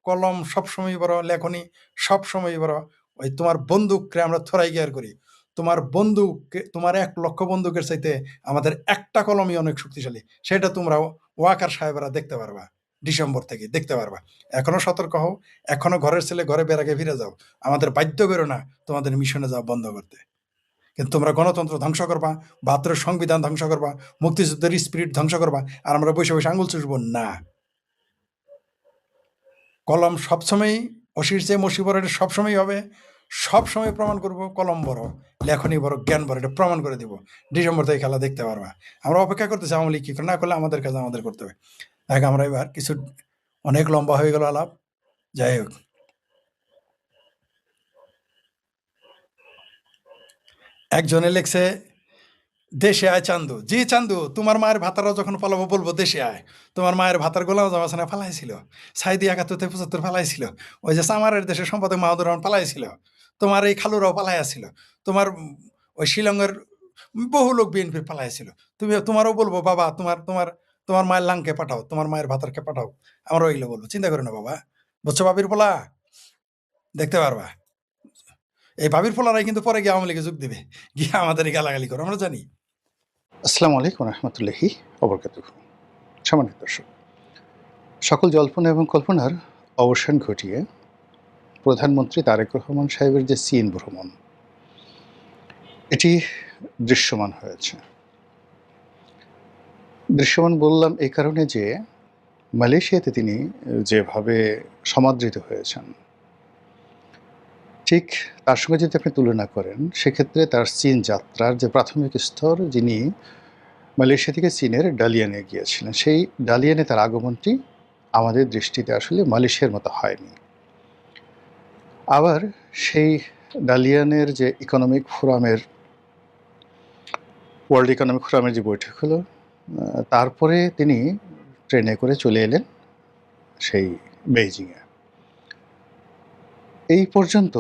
কলম সবসময়ই বড়, লেখনী সবসময়ই বড়। ওই তোমার বন্দুককে আমরা থোড়াই গিয়ার করি, তোমার বন্দুককে, তোমার 1 লক্ষ বন্দুকের চাইতে আমাদের একটা কলমই অনেক শক্তিশালী। সেটা তোমরা ওয়াকার সাহেবরা দেখতে পারবা, ডিসেম্বর থেকে দেখতে পারবা। এখনো সতর্ক হও, এখনো ঘরের ছেলে ঘরে বেড়াকে ফিরে যাও, আমাদের বাধ্য করো না তোমাদের মিশনে যাওয়া বন্ধ করতে। কিন্তু তোমরা গণতন্ত্র ধ্বংস করবা, 72 সংবিধান ধ্বংস করবা, মুক্তিযুদ্ধের স্পিরিট ধ্বংস করবা, আর আমরা বসে বসে আঙুল চুষবো না। কলম সবসময়ই অসির চেয়ে মসি বড়, এটা সবসময় হবে, সবসময় প্রমাণ করব কলম বড়, লেখনী বড়, জ্ঞান বড়, এটা প্রমাণ করে দিব। ডিসেম্বর থেকে খেলা দেখতে পারবা। আমরা অপেক্ষা করতেছি আওয়ামী লীগ কি করে, না করলে আমাদের কাজ আমাদের করতে হবে। দেখ আমরা এবার কিছু, অনেক লম্বা হয়ে গেল আলাপ, যাই হোক। একজনে লেখছে দেশে আয় চান্দু, জি চান্দু, তোমার মায়ের ভাতারা যখন পালাবো বলবো দেশে আয়। তোমার মায়ের ভাতার গোলাম জামাসানা ফালাইছিল, সাইদি 71-75 ফালাইছিল, ওই যে সামারের দেশের সম্পাদক মাহমুদুর রহমান পালাইছিল, তোমার এই খালুরাও পালাইয়াছিল, তোমার ওই শিলংয়ের বহু লোক বিএনপির পালাইছিল। তোমারও বলবো বাবা, তোমার তোমার তোমার মায়ের লাংকে পাঠাও, তোমার মায়ের ভাতারকে পাঠাও, আমরা ওইগুলো বলবো, চিন্তা করো না বাবা, বুঝছো? বাবির পোলা দেখতে পারবা, এই বাবির পোলারাই কিন্তু পরে গিয়ে আওয়ামী লীগে যোগ দিবে, গিয়ে আমাদের গালাগালি করো, আমরা জানি। আসসালামু আলাইকুম রহমতুল্লাহি ওবরকাতুহু। সম্মানিত দর্শক, সকল জল্পনা এবং কল্পনার অবসান ঘটিয়ে প্রধানমন্ত্রী তারেক রহমান সাহেবের যে চীন ভ্রমণ, এটি দৃশ্যমান হয়েছে। দৃশ্যমান বললাম এই কারণে যে মালয়েশিয়াতে তিনি যেভাবে সমাদৃত হয়েছেন, ঠিক তার সঙ্গে যদি আপনি তুলনা করেন, সেক্ষেত্রে তার চীন যাত্রার যে প্রাথমিক স্তর, যিনি মালয়েশিয়া থেকে চীনের ডালিয়ানে গিয়েছিলেন, সেই ডালিয়ানে তার আগমনটি আমাদের দৃষ্টিতে আসলে মালয়েশিয়ার মতো হয়নি। আবার সেই ডালিয়ানের যে ইকোনমিক ফোরামের, ওয়ার্ল্ড ইকোনমিক ফোরামের যে বৈঠক হলো, তারপরে তিনি ট্রেনে করে চলে এলেন সেই বেইজিংয়ে। এই পর্যন্ত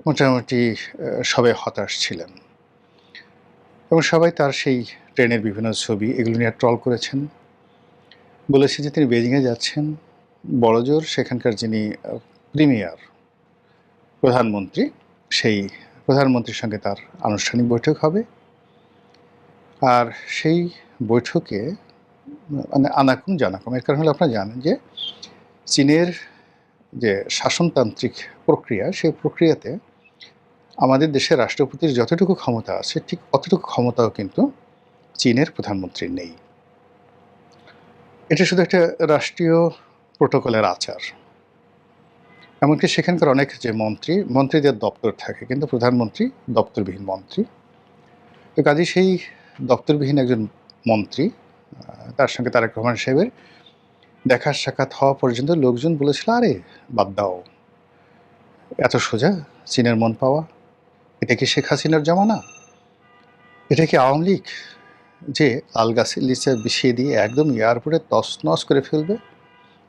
মোটামুটি সবাই হতাশ ছিলেন এবং সবাই তার সেই ট্রেনের বিভিন্ন ছবি এগুলো নিয়ে ট্রল করেছেন, বলেছে যে তিনি বেইজিংয়ে যাচ্ছেন, বড়জোর সেখানকার যিনি প্রিমিয়ার প্রধানমন্ত্রী, সেই প্রধানমন্ত্রীর সঙ্গে তার আনুষ্ঠানিক বৈঠক হবে। আর সেই বৈঠকে মানে আনাকুম জানাকুম, এর কারণ হলো আপনারা জানেন যে চীনের যে শাসনতান্ত্রিক প্রক্রিয়া, সেই প্রক্রিয়াতে আমাদের দেশের রাষ্ট্রপতির যতটুকু ক্ষমতা আছে, ঠিক অতটুকু ক্ষমতাও কিন্তু চীনের প্রধানমন্ত্রীর নেই। এটা শুধু একটা রাষ্ট্রীয় প্রোটোকলের আচার। এমনকি সেখানকার অনেক যে মন্ত্রীদের দপ্তর থাকে, কিন্তু প্রধানমন্ত্রী দপ্তরবিহীন মন্ত্রী। তো কাজে সেই দপ্তরবিহীন একজন মন্ত্রী, তার সঙ্গে তারেক রহমান সাহেবের দেখা সাক্ষাৎ হওয়া পর্যন্ত লোকজন বলেছিল, আরে বাদ দাও, এত সোজা চীনের মন পাওয়া, এটা কি শেখ হাসিনার জমানা? এটা কি আওয়ামী লীগ যে আল গাছের লিচা বিষিয়ে দিয়ে একদম এয়ারপোর্টে তছনছ করে ফেলবে?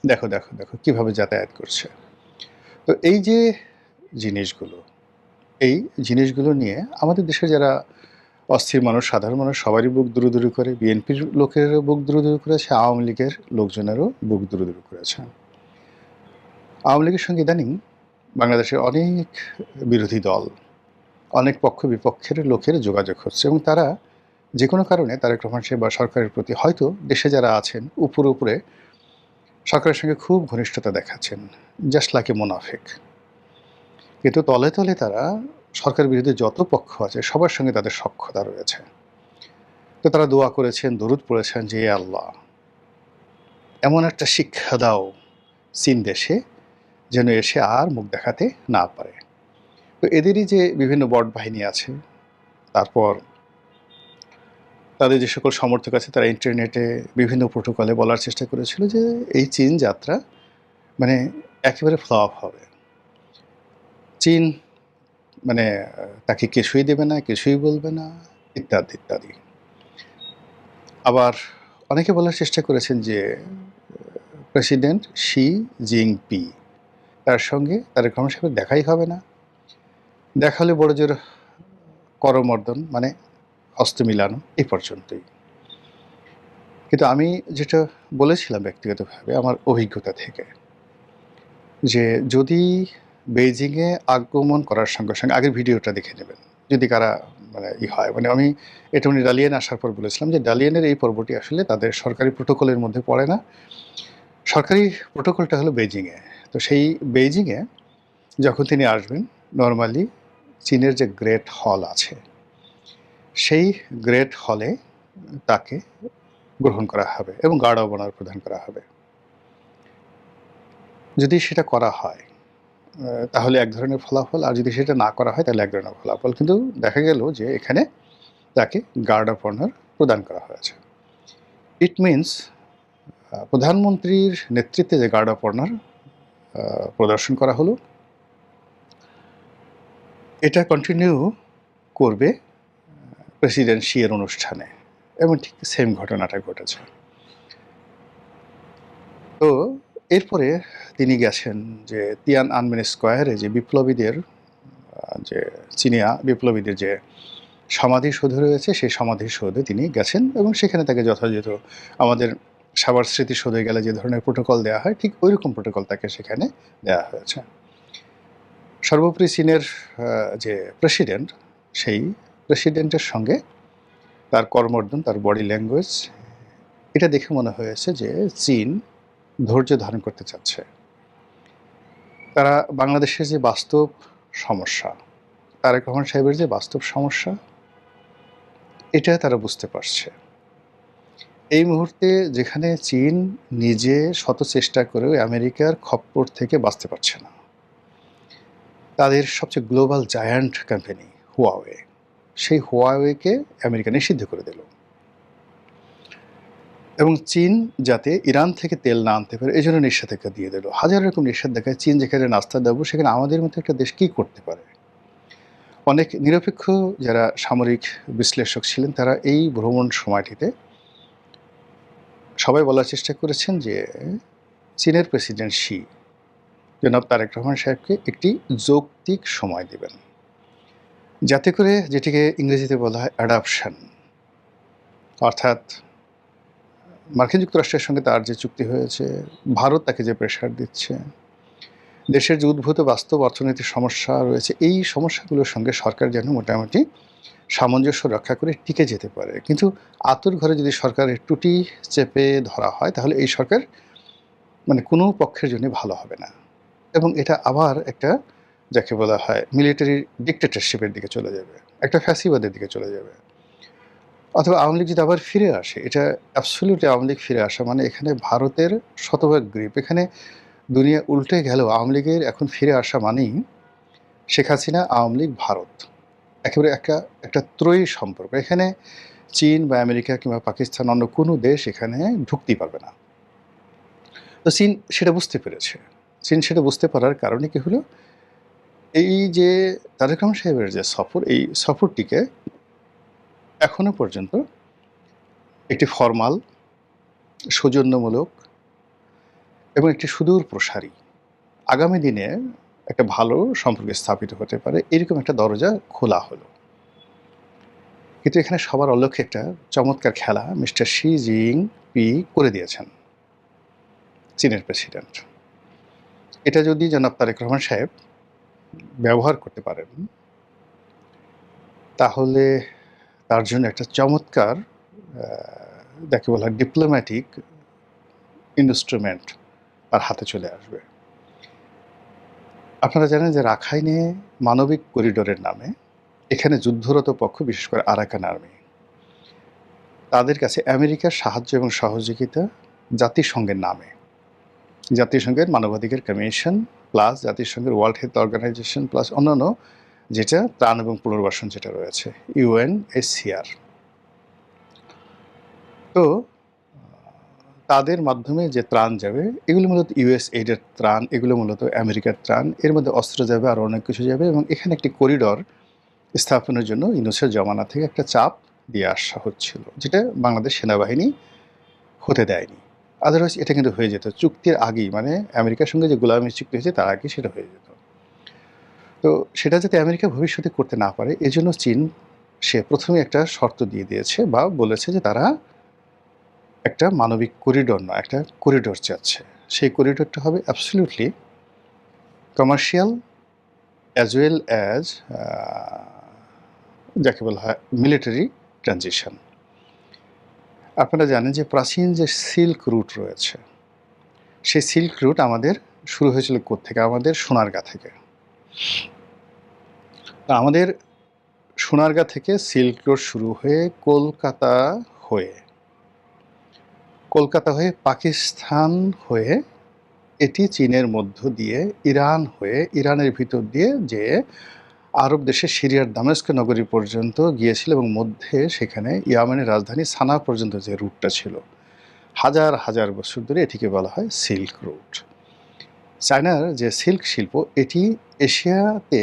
দেখো দেখো দেখো কীভাবে যাতায়াত করছে। তো এই যে জিনিসগুলো, এই জিনিসগুলো নিয়ে আমাদের দেশে যারা অস্থির মানুষ, সাধারণ মানুষ সবারই বুক দুরুদুরু করে। বিএনপির লোকেরও বুক দুরুদুরু করেছে, আওয়ামী লীগের লোকজনেরও বুক দুরুদুরু করেছে। আওয়ামী লীগের সঙ্গে ইদানিং বাংলাদেশের অনেক বিরোধী দল, অনেক পক্ষ বিপক্ষের লোকের যোগাযোগ হচ্ছে এবং তারা যে কোনো কারণে তারেক রহমান সাহেব বা সরকারের প্রতি হয়তো দেশে যারা আছেন উপরে উপরে সরকারের সঙ্গে খুব ঘনিষ্ঠতা দেখাচ্ছেন, জাস্ট লাইক এ মোনাফিক। কিন্তু তলে তলে তারা সরকার বিরোধী যত পক্ষ আছে সবার সঙ্গে তাদের সখ্যতা রয়েছে। তো তারা দোয়া করেছেন, দরুদ পড়েছেন যে আল্লাহ এমন একটা শিক্ষা দাও চীন দেশে যেন এসে আর মুখ দেখাতে না পারে। তো এদেরই যে বিভিন্ন বট বাহিনী আছে, তারপর তাদের যে সকল সমর্থক আছে তারা ইন্টারনেটে বিভিন্ন প্রোটোকলে বলার চেষ্টা করেছিল যে এই চীন যাত্রা মানে একেবারে ফ্লপ হবে। চীন মানে তাকে কিছুই দেবে না, কিছুই বলবে না, ইত্যাদি ইত্যাদি। আবার অনেকে বলার চেষ্টা করেছেন যে প্রেসিডেন্ট শি জিনপি তার সঙ্গে তারেক রহমান সাহেবের দেখাই হবে না, দেখা হলে বড় জোর করমর্দন মানে হস্ত মিলানো এই পর্যন্তই। কিন্তু আমি যেটা বলেছিলাম ব্যক্তিগতভাবে আমার অভিজ্ঞতা থেকে, যে যদি বেইজিংয়ে আগমন করার সঙ্গে সঙ্গে আগের ভিডিওটা দেখে নেবেন যদি কারা মানে হয়, মানে আমি এটা উনি ডালিয়ান আসার পর বলেছিলাম যে ডালিয়ানের এই পর্বটি আসলে তাদের সরকারি প্রোটোকলের মধ্যে পড়ে না। সরকারি প্রোটোকলটা হলো বেইজিংয়ে। তো সেই বেইজিংয়ে যখন তিনি আসবেন, নর্মালি চীনের যে গ্রেট হল আছে সেই গ্রেট হলে তাকে গ্রহণ করা হবে এবং গার্ড অব অনার প্রদান করা হবে। যদি সেটা করা হয় তাহলে এক ধরনের ফলাফল, আর যদি সেটা না করা হয় তাহলে এক ধরনের ফলাফল। কিন্তু দেখা গেল যে এখানে তাকে গার্ড অফ অনার প্রদান করা হয়েছে। ইট মিনস প্রধানমন্ত্রীর নেতৃত্বে যে গার্ড অফ অনার প্রদর্শন করা হলো, এটা কন্টিনিউ করবে প্রেসিডেন্ট শি এর অনুষ্ঠানে এবং ঠিক সেম ঘটনাটা ঘটেছে। তো এরপরে তিনি গেছেন যে তিয়ান আনমেন স্কোয়ারে যে বিপ্লবীদের যে চীনিয়া বিপ্লবীদের যে সমাধিসৌধ রয়েছে সেই সমাধিসৌধে তিনি গেছেন এবং সেখানে তাকে যথাযথ আমাদের সাভার স্মৃতিসৌধে গেলে যে ধরনের প্রোটোকল দেওয়া হয় ঠিক ওই রকম প্রোটোকল তাকে সেখানে দেওয়া হয়েছে। সর্বোপরি চীনের যে প্রেসিডেন্ট, সেই প্রেসিডেন্টের সঙ্গে তার কর্মর্দন, তার বডি ল্যাঙ্গুয়েজ, এটা দেখে মনে হয়েছে যে চীন ধৈর্য ধারণ করতে চাচ্ছে। তারা বাংলাদেশের যে বাস্তব সমস্যা, তারেক রহমান সাহেবের যে বাস্তব সমস্যা, এটা তারা বুঝতে পারছে। এই মুহূর্তে যেখানে চীন নিজে শত চেষ্টা করেও আমেরিকার খপ্পর থেকে বাঁচতে পারছে না, তাদের সবচেয়ে গ্লোবাল জায়ান্ট কোম্পানি হুয়াওয়ে, সেই হুয়াওয়েকে আমেরিকা নিষিদ্ধ করে দিল এবং চীন যাতে ইরান থেকে তেল না আনতে পারে এই জন্য নিষেধাজ্ঞা দিয়ে দিল। হাজার রকম নিষেধাজ্ঞায় চীন যেখানে নাস্তা দেবো সেখানে আমাদের মতো একটা দেশ কী করতে পারে। অনেক নিরপেক্ষ যারা সামরিক বিশ্লেষক ছিলেন তারা এই ভ্রমণ সময়টিতে সবাই বলার চেষ্টা করেছেন যে চীনের প্রেসিডেন্ট শি জনাব তারেক রহমান সাহেবকে একটি যৌক্তিক সময় দেবেন, যাতে করে যেটিকে ইংরেজিতে বলা হয় অ্যাডাপশন, অর্থাৎ মার্কিন যুক্তরাষ্ট্রের সঙ্গে তার যে চুক্তি হয়েছে, ভারত তাকে যে প্রেশার দিচ্ছে, দেশের যে উদ্ভূত বাস্তব অর্থনৈতিক সমস্যা রয়েছে, এই সমস্যাগুলোর সঙ্গে সরকার যেন মোটামুটি সামঞ্জস্য রক্ষা করে টিকে যেতে পারে। কিন্তু আতুর ঘরে যদি সরকারের টুটি চেপে ধরা হয় তাহলে এই সরকার মানে কোনো পক্ষের জন্য ভালো হবে না এবং এটা আবার একটা যাকে বলা হয় মিলিটারি ডিক্টেটরশিপের দিকে চলে যাবে, একটা ফ্যাসিবাদের দিকে চলে যাবে। অথবা আওয়ামী লীগ যদি আবার ফিরে আসে, এটা অ্যাবসলিউটলি আওয়ামী লীগ ফিরে আসা মানে এখানে ভারতের শতভাগ গ্রিপ, এখানে দুনিয়া উল্টে গেলেও আওয়ামী লীগের এখন ফিরে আসা মানেই শেখ হাসিনা, আওয়ামী লীগ, ভারত একেবারে একটা ত্রয়ী সম্পর্ক। এখানে চীন বা আমেরিকা কিংবা পাকিস্তান অন্য কোনো দেশ এখানে ঢুকতেই পারবে না। তো চীন সেটা বুঝতে পেরেছে। চীন সেটা বুঝতে পারার কারণে কি হলো, এই যে তারেক রহমান সাহেবের যে সফর, এই সফরটিকে এখনো পর্যন্ত একটি ফরমাল, সৌজন্যমূলক এবং একটি সুদূর প্রসারী, আগামী দিনে একটা ভালো সম্পর্ক স্থাপিত হতে পারে, এরকম একটা দরজা খোলা হলো। কিন্তু এখানে সবার অলক্ষ্যে একটা চমৎকার খেলা মিস্টার শি জিনপি করে দিয়েছেন, চীনের প্রেসিডেন্ট। এটা যদি জনাব তারেক রহমান সাহেব ব্যবহার করতে পারেন, তাহলে তার জন্য একটা চমৎকার যাকে বলা হয় ডিপ্লোম্যাটিক ইনস্ট্রুমেন্ট তার হাতে চলে আসবে। আপনারা জানেন যে রাখাইনে মানবিক করিডোরের নামে এখানে যুদ্ধরত পক্ষ, বিশেষ করে আরাকান আর্মি, তাদের কাছে আমেরিকার সাহায্য এবং সহযোগিতা জাতিসংঘের নামে, জাতিসংঘের মানবাধিকার কমিশন প্লাস জাতিসংঘের ওয়ার্ল্ড হেলথ অর্গানাইজেশন প্লাস অন্যান্য যেটা ত্রাণ এবং পুনর্বাসন যেটা রয়েছে UNHCR, তো তাদের মাধ্যমে যে ত্রাণ যাবে এগুলো মূলত USAID-এর ত্রাণ, এগুলো মূলত আমেরিকার ত্রাণ, এর মধ্যে অস্ত্র যাবে আর অনেক কিছু যাবে, এবং এখানে একটি করিডর স্থাপনের জন্য ইউনূসের জমানা থেকে একটা চাপ দিয়ে আসা হচ্ছিল, যেটা বাংলাদেশ সেনাবাহিনী হতে দেয়নি। আদারওয়াইজ এটা কিন্তু হয়ে যেত চুক্তির আগেই, মানে আমেরিকার সঙ্গে যে গোলামি চুক্তি হয়েছে তার আগে সেটা হয়ে যেত। তো সেটা যাতে আমেরিকা ভবিষ্যতে করতে না পারে, এজন্য চীন সে প্রথমে একটা শর্ত দিয়ে দিয়েছে বা বলেছে যে তারা একটা মানবিক করিডোর নয়, একটা করিডোর চাচ্ছে। সেই করিডোরটা হবে absolutely commercial as well as যাকে বলা হয় মিলিটারি ট্রানজিশন। আপনারা জানেন যে প্রাচীন যে সিল্ক রুট রয়েছে, সেই সিল্ক রুট আমাদের শুরু হয়েছিল কোত্থেকে? আমাদের সোনারগাঁ থেকে। তা আমাদের সোনারগাঁ থেকে সিল্ক রুট শুরু হয়ে কলকাতা হয়ে পাকিস্তান হয়ে এটি চীনের মধ্য দিয়ে ইরান হয়ে ইরানের ভিতর দিয়ে যে আরব দেশের সিরিয়ার দামেস্ক নগরী পর্যন্ত গিয়েছিল, এবং মধ্যে সেখানে ইয়ামেনের রাজধানী সানা পর্যন্ত যে রুটটা ছিল, হাজার হাজার বছর ধরে এটিকে বলা হয় সিল্ক রুট। চায়নার যে সিল্ক শিল্প, এটি এশিয়াতে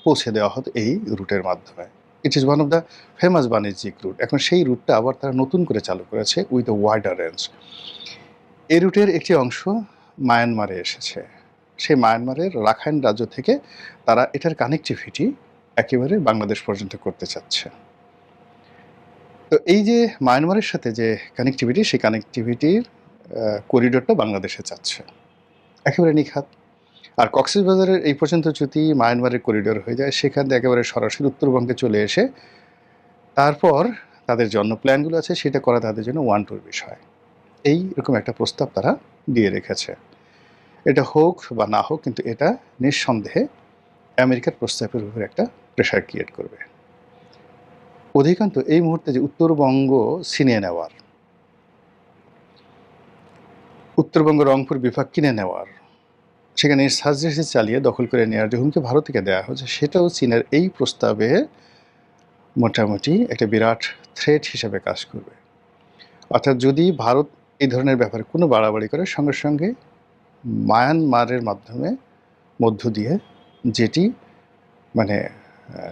পৌঁছে দেওয়া হতো এই রুটের মাধ্যমে। It is one of the famous বাণিজ্যিক রুট। এখন সেই রুটটা আবার তারা নতুন করে চালু করেছে উইথ এ ওয়াইডার রেঞ্জ। এই রুটের একটি অংশ মায়ানমারে এসেছে। সেই মায়ানমারের রাখাইন রাজ্য থেকে তারা এটার কানেক্টিভিটি একেবারে বাংলাদেশ পর্যন্ত করতে চাচ্ছে। তো এই যে মায়ানমারের সাথে যে কানেক্টিভিটি, সেই কানেক্টিভিটির করিডোরটা বাংলাদেশে চাচ্ছে একেবারে নিখাত। আর কক্সবাজারের এই পর্যন্ত যদি মায়ানমারের করিডোর হয়ে যায়, সেখান থেকে একেবারে সরাসরি উত্তরবঙ্গে চলে এসে তারপর তাদের জন্য প্ল্যানগুলো আছে সেটা করা তাদের জন্য ওয়ান টুর বিষয়। এই রকম একটা প্রস্তাব তারা দিয়ে রেখেছে। এটা হোক বা না হোক, কিন্তু এটা নিঃসন্দেহে আমেরিকার প্রস্তাবের উপর একটা প্রেশার ক্রিয়েট করবে। অধিকান্ত এই মুহূর্তে যে উত্তরবঙ্গ ছিনিয়ে নেওয়ার, উত্তরবঙ্গ রংপুর বিভাগ কিনে নেওয়ার, সেখানে সার্জারি চালিয়ে দখল করে নেওয়ার যে হুমকি ভারত থেকে দেওয়া হচ্ছে, সেটাও চীনের এই প্রস্তাবে মোটামুটি একটা বিরাট থ্রেট হিসেবে কাজ করবে। অর্থাৎ যদি ভারত এই ধরনের ব্যাপারে কোনো বাড়াবাড়ি করে, সঙ্গে সঙ্গে মায়ানমারের মাধ্যমে মধ্য দিয়ে যেটি মানে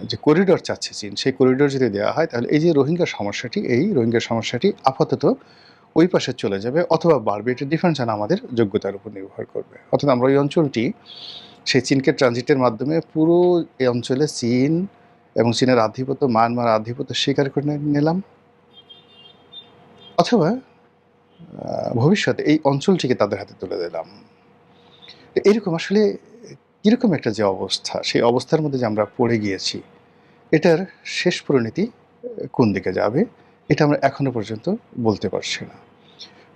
যে করিডোর চাচ্ছে চীন, সেই করিডোর যদি দেওয়া হয়, তাহলে এই যে রোহিঙ্গা সমস্যাটি আপাতত ওই পাশে চলে যাবে অথবা বাড়বে। এটা ডিফেন্স অন আমাদের যোগ্যতার উপর নির্ভর করবে। অর্থাৎ আমরা ওই অঞ্চলটি সেই চীনকে ট্রানজিটের মাধ্যমে পুরো এই অঞ্চলে চীন এবং চীনের আধিপত্য, মায়ানমার আধিপত্য স্বীকার করে নিলাম, অথবা ভবিষ্যতে এই অঞ্চলটিকে তাদের হাতে তুলে দিলাম। এরকম আসলে কীরকম একটা যে অবস্থা, সেই অবস্থার মধ্যে যে আমরা পড়ে গিয়েছি, এটার শেষ পরিণতি কোন দিকে যাবে এটা আমরা এখনো পর্যন্ত বলতে পারছি না।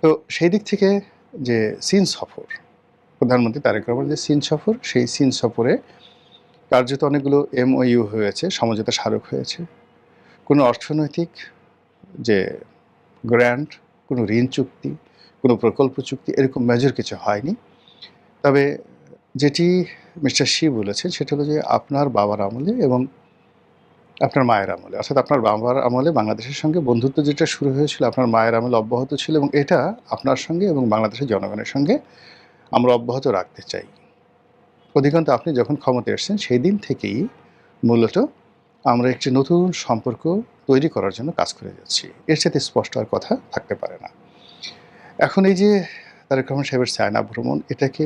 তো সেই দিক থেকে যে চীন সফর, প্রধানমন্ত্রী তারেক রহমানের যে চীন সফর, সেই চীন সফরে কার্যত অনেকগুলো MOU হয়েছে, সমঝোতা স্মারক হয়েছে। কোনো অর্থনৈতিক যে গ্র্যান্ট, কোনো ঋণ চুক্তি, কোনো প্রকল্প চুক্তি, এরকম মেজর কিছু হয়নি। তবে যেটি মিস্টার শি বলেছেন সেটা হলো যে আপনার বাবার আমলে এবং আপনার মায়ের আমলে, অর্থাৎ আপনার বাবার আমলে বাংলাদেশের সঙ্গে বন্ধুত্ব যেটা শুরু হয়েছিল, আপনার মায়ের আমলে অব্যাহত ছিল, এবং এটা আপনার সঙ্গে এবং বাংলাদেশের জনগণের সঙ্গে আমরা অব্যাহত রাখতে চাই। অধিকান্ত আপনি যখন ক্ষমতায় এসেছেন, সেই দিন থেকেই মূলত আমরা একটি নতুন সম্পর্ক তৈরি করার জন্য কাজ করে যাচ্ছি। এর সাথে স্পষ্ট আর কথা থাকতে পারে না। এখন এই যে তারেক রহমান সাহেবের চায়না ভ্রমণ, এটাকে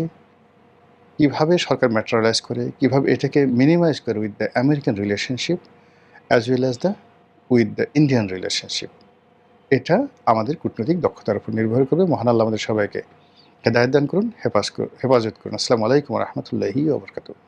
কীভাবে সরকার ম্যাটেরিয়ালাইজ করে, কীভাবে এটাকে মিনিমাইজ করে with the American relationship as well as the with the Indian relationship, এটা আমাদের কূটনৈতিক দক্ষতার উপর নির্ভর করবে। মহান আল্লাহ আমাদের সবাইকে হেদায়েত দান করুন, হেফাজত করুন। আসসালামু আলাইকুম ওয়া রাহমাতুল্লাহি ওয়া বারাকাতুহু।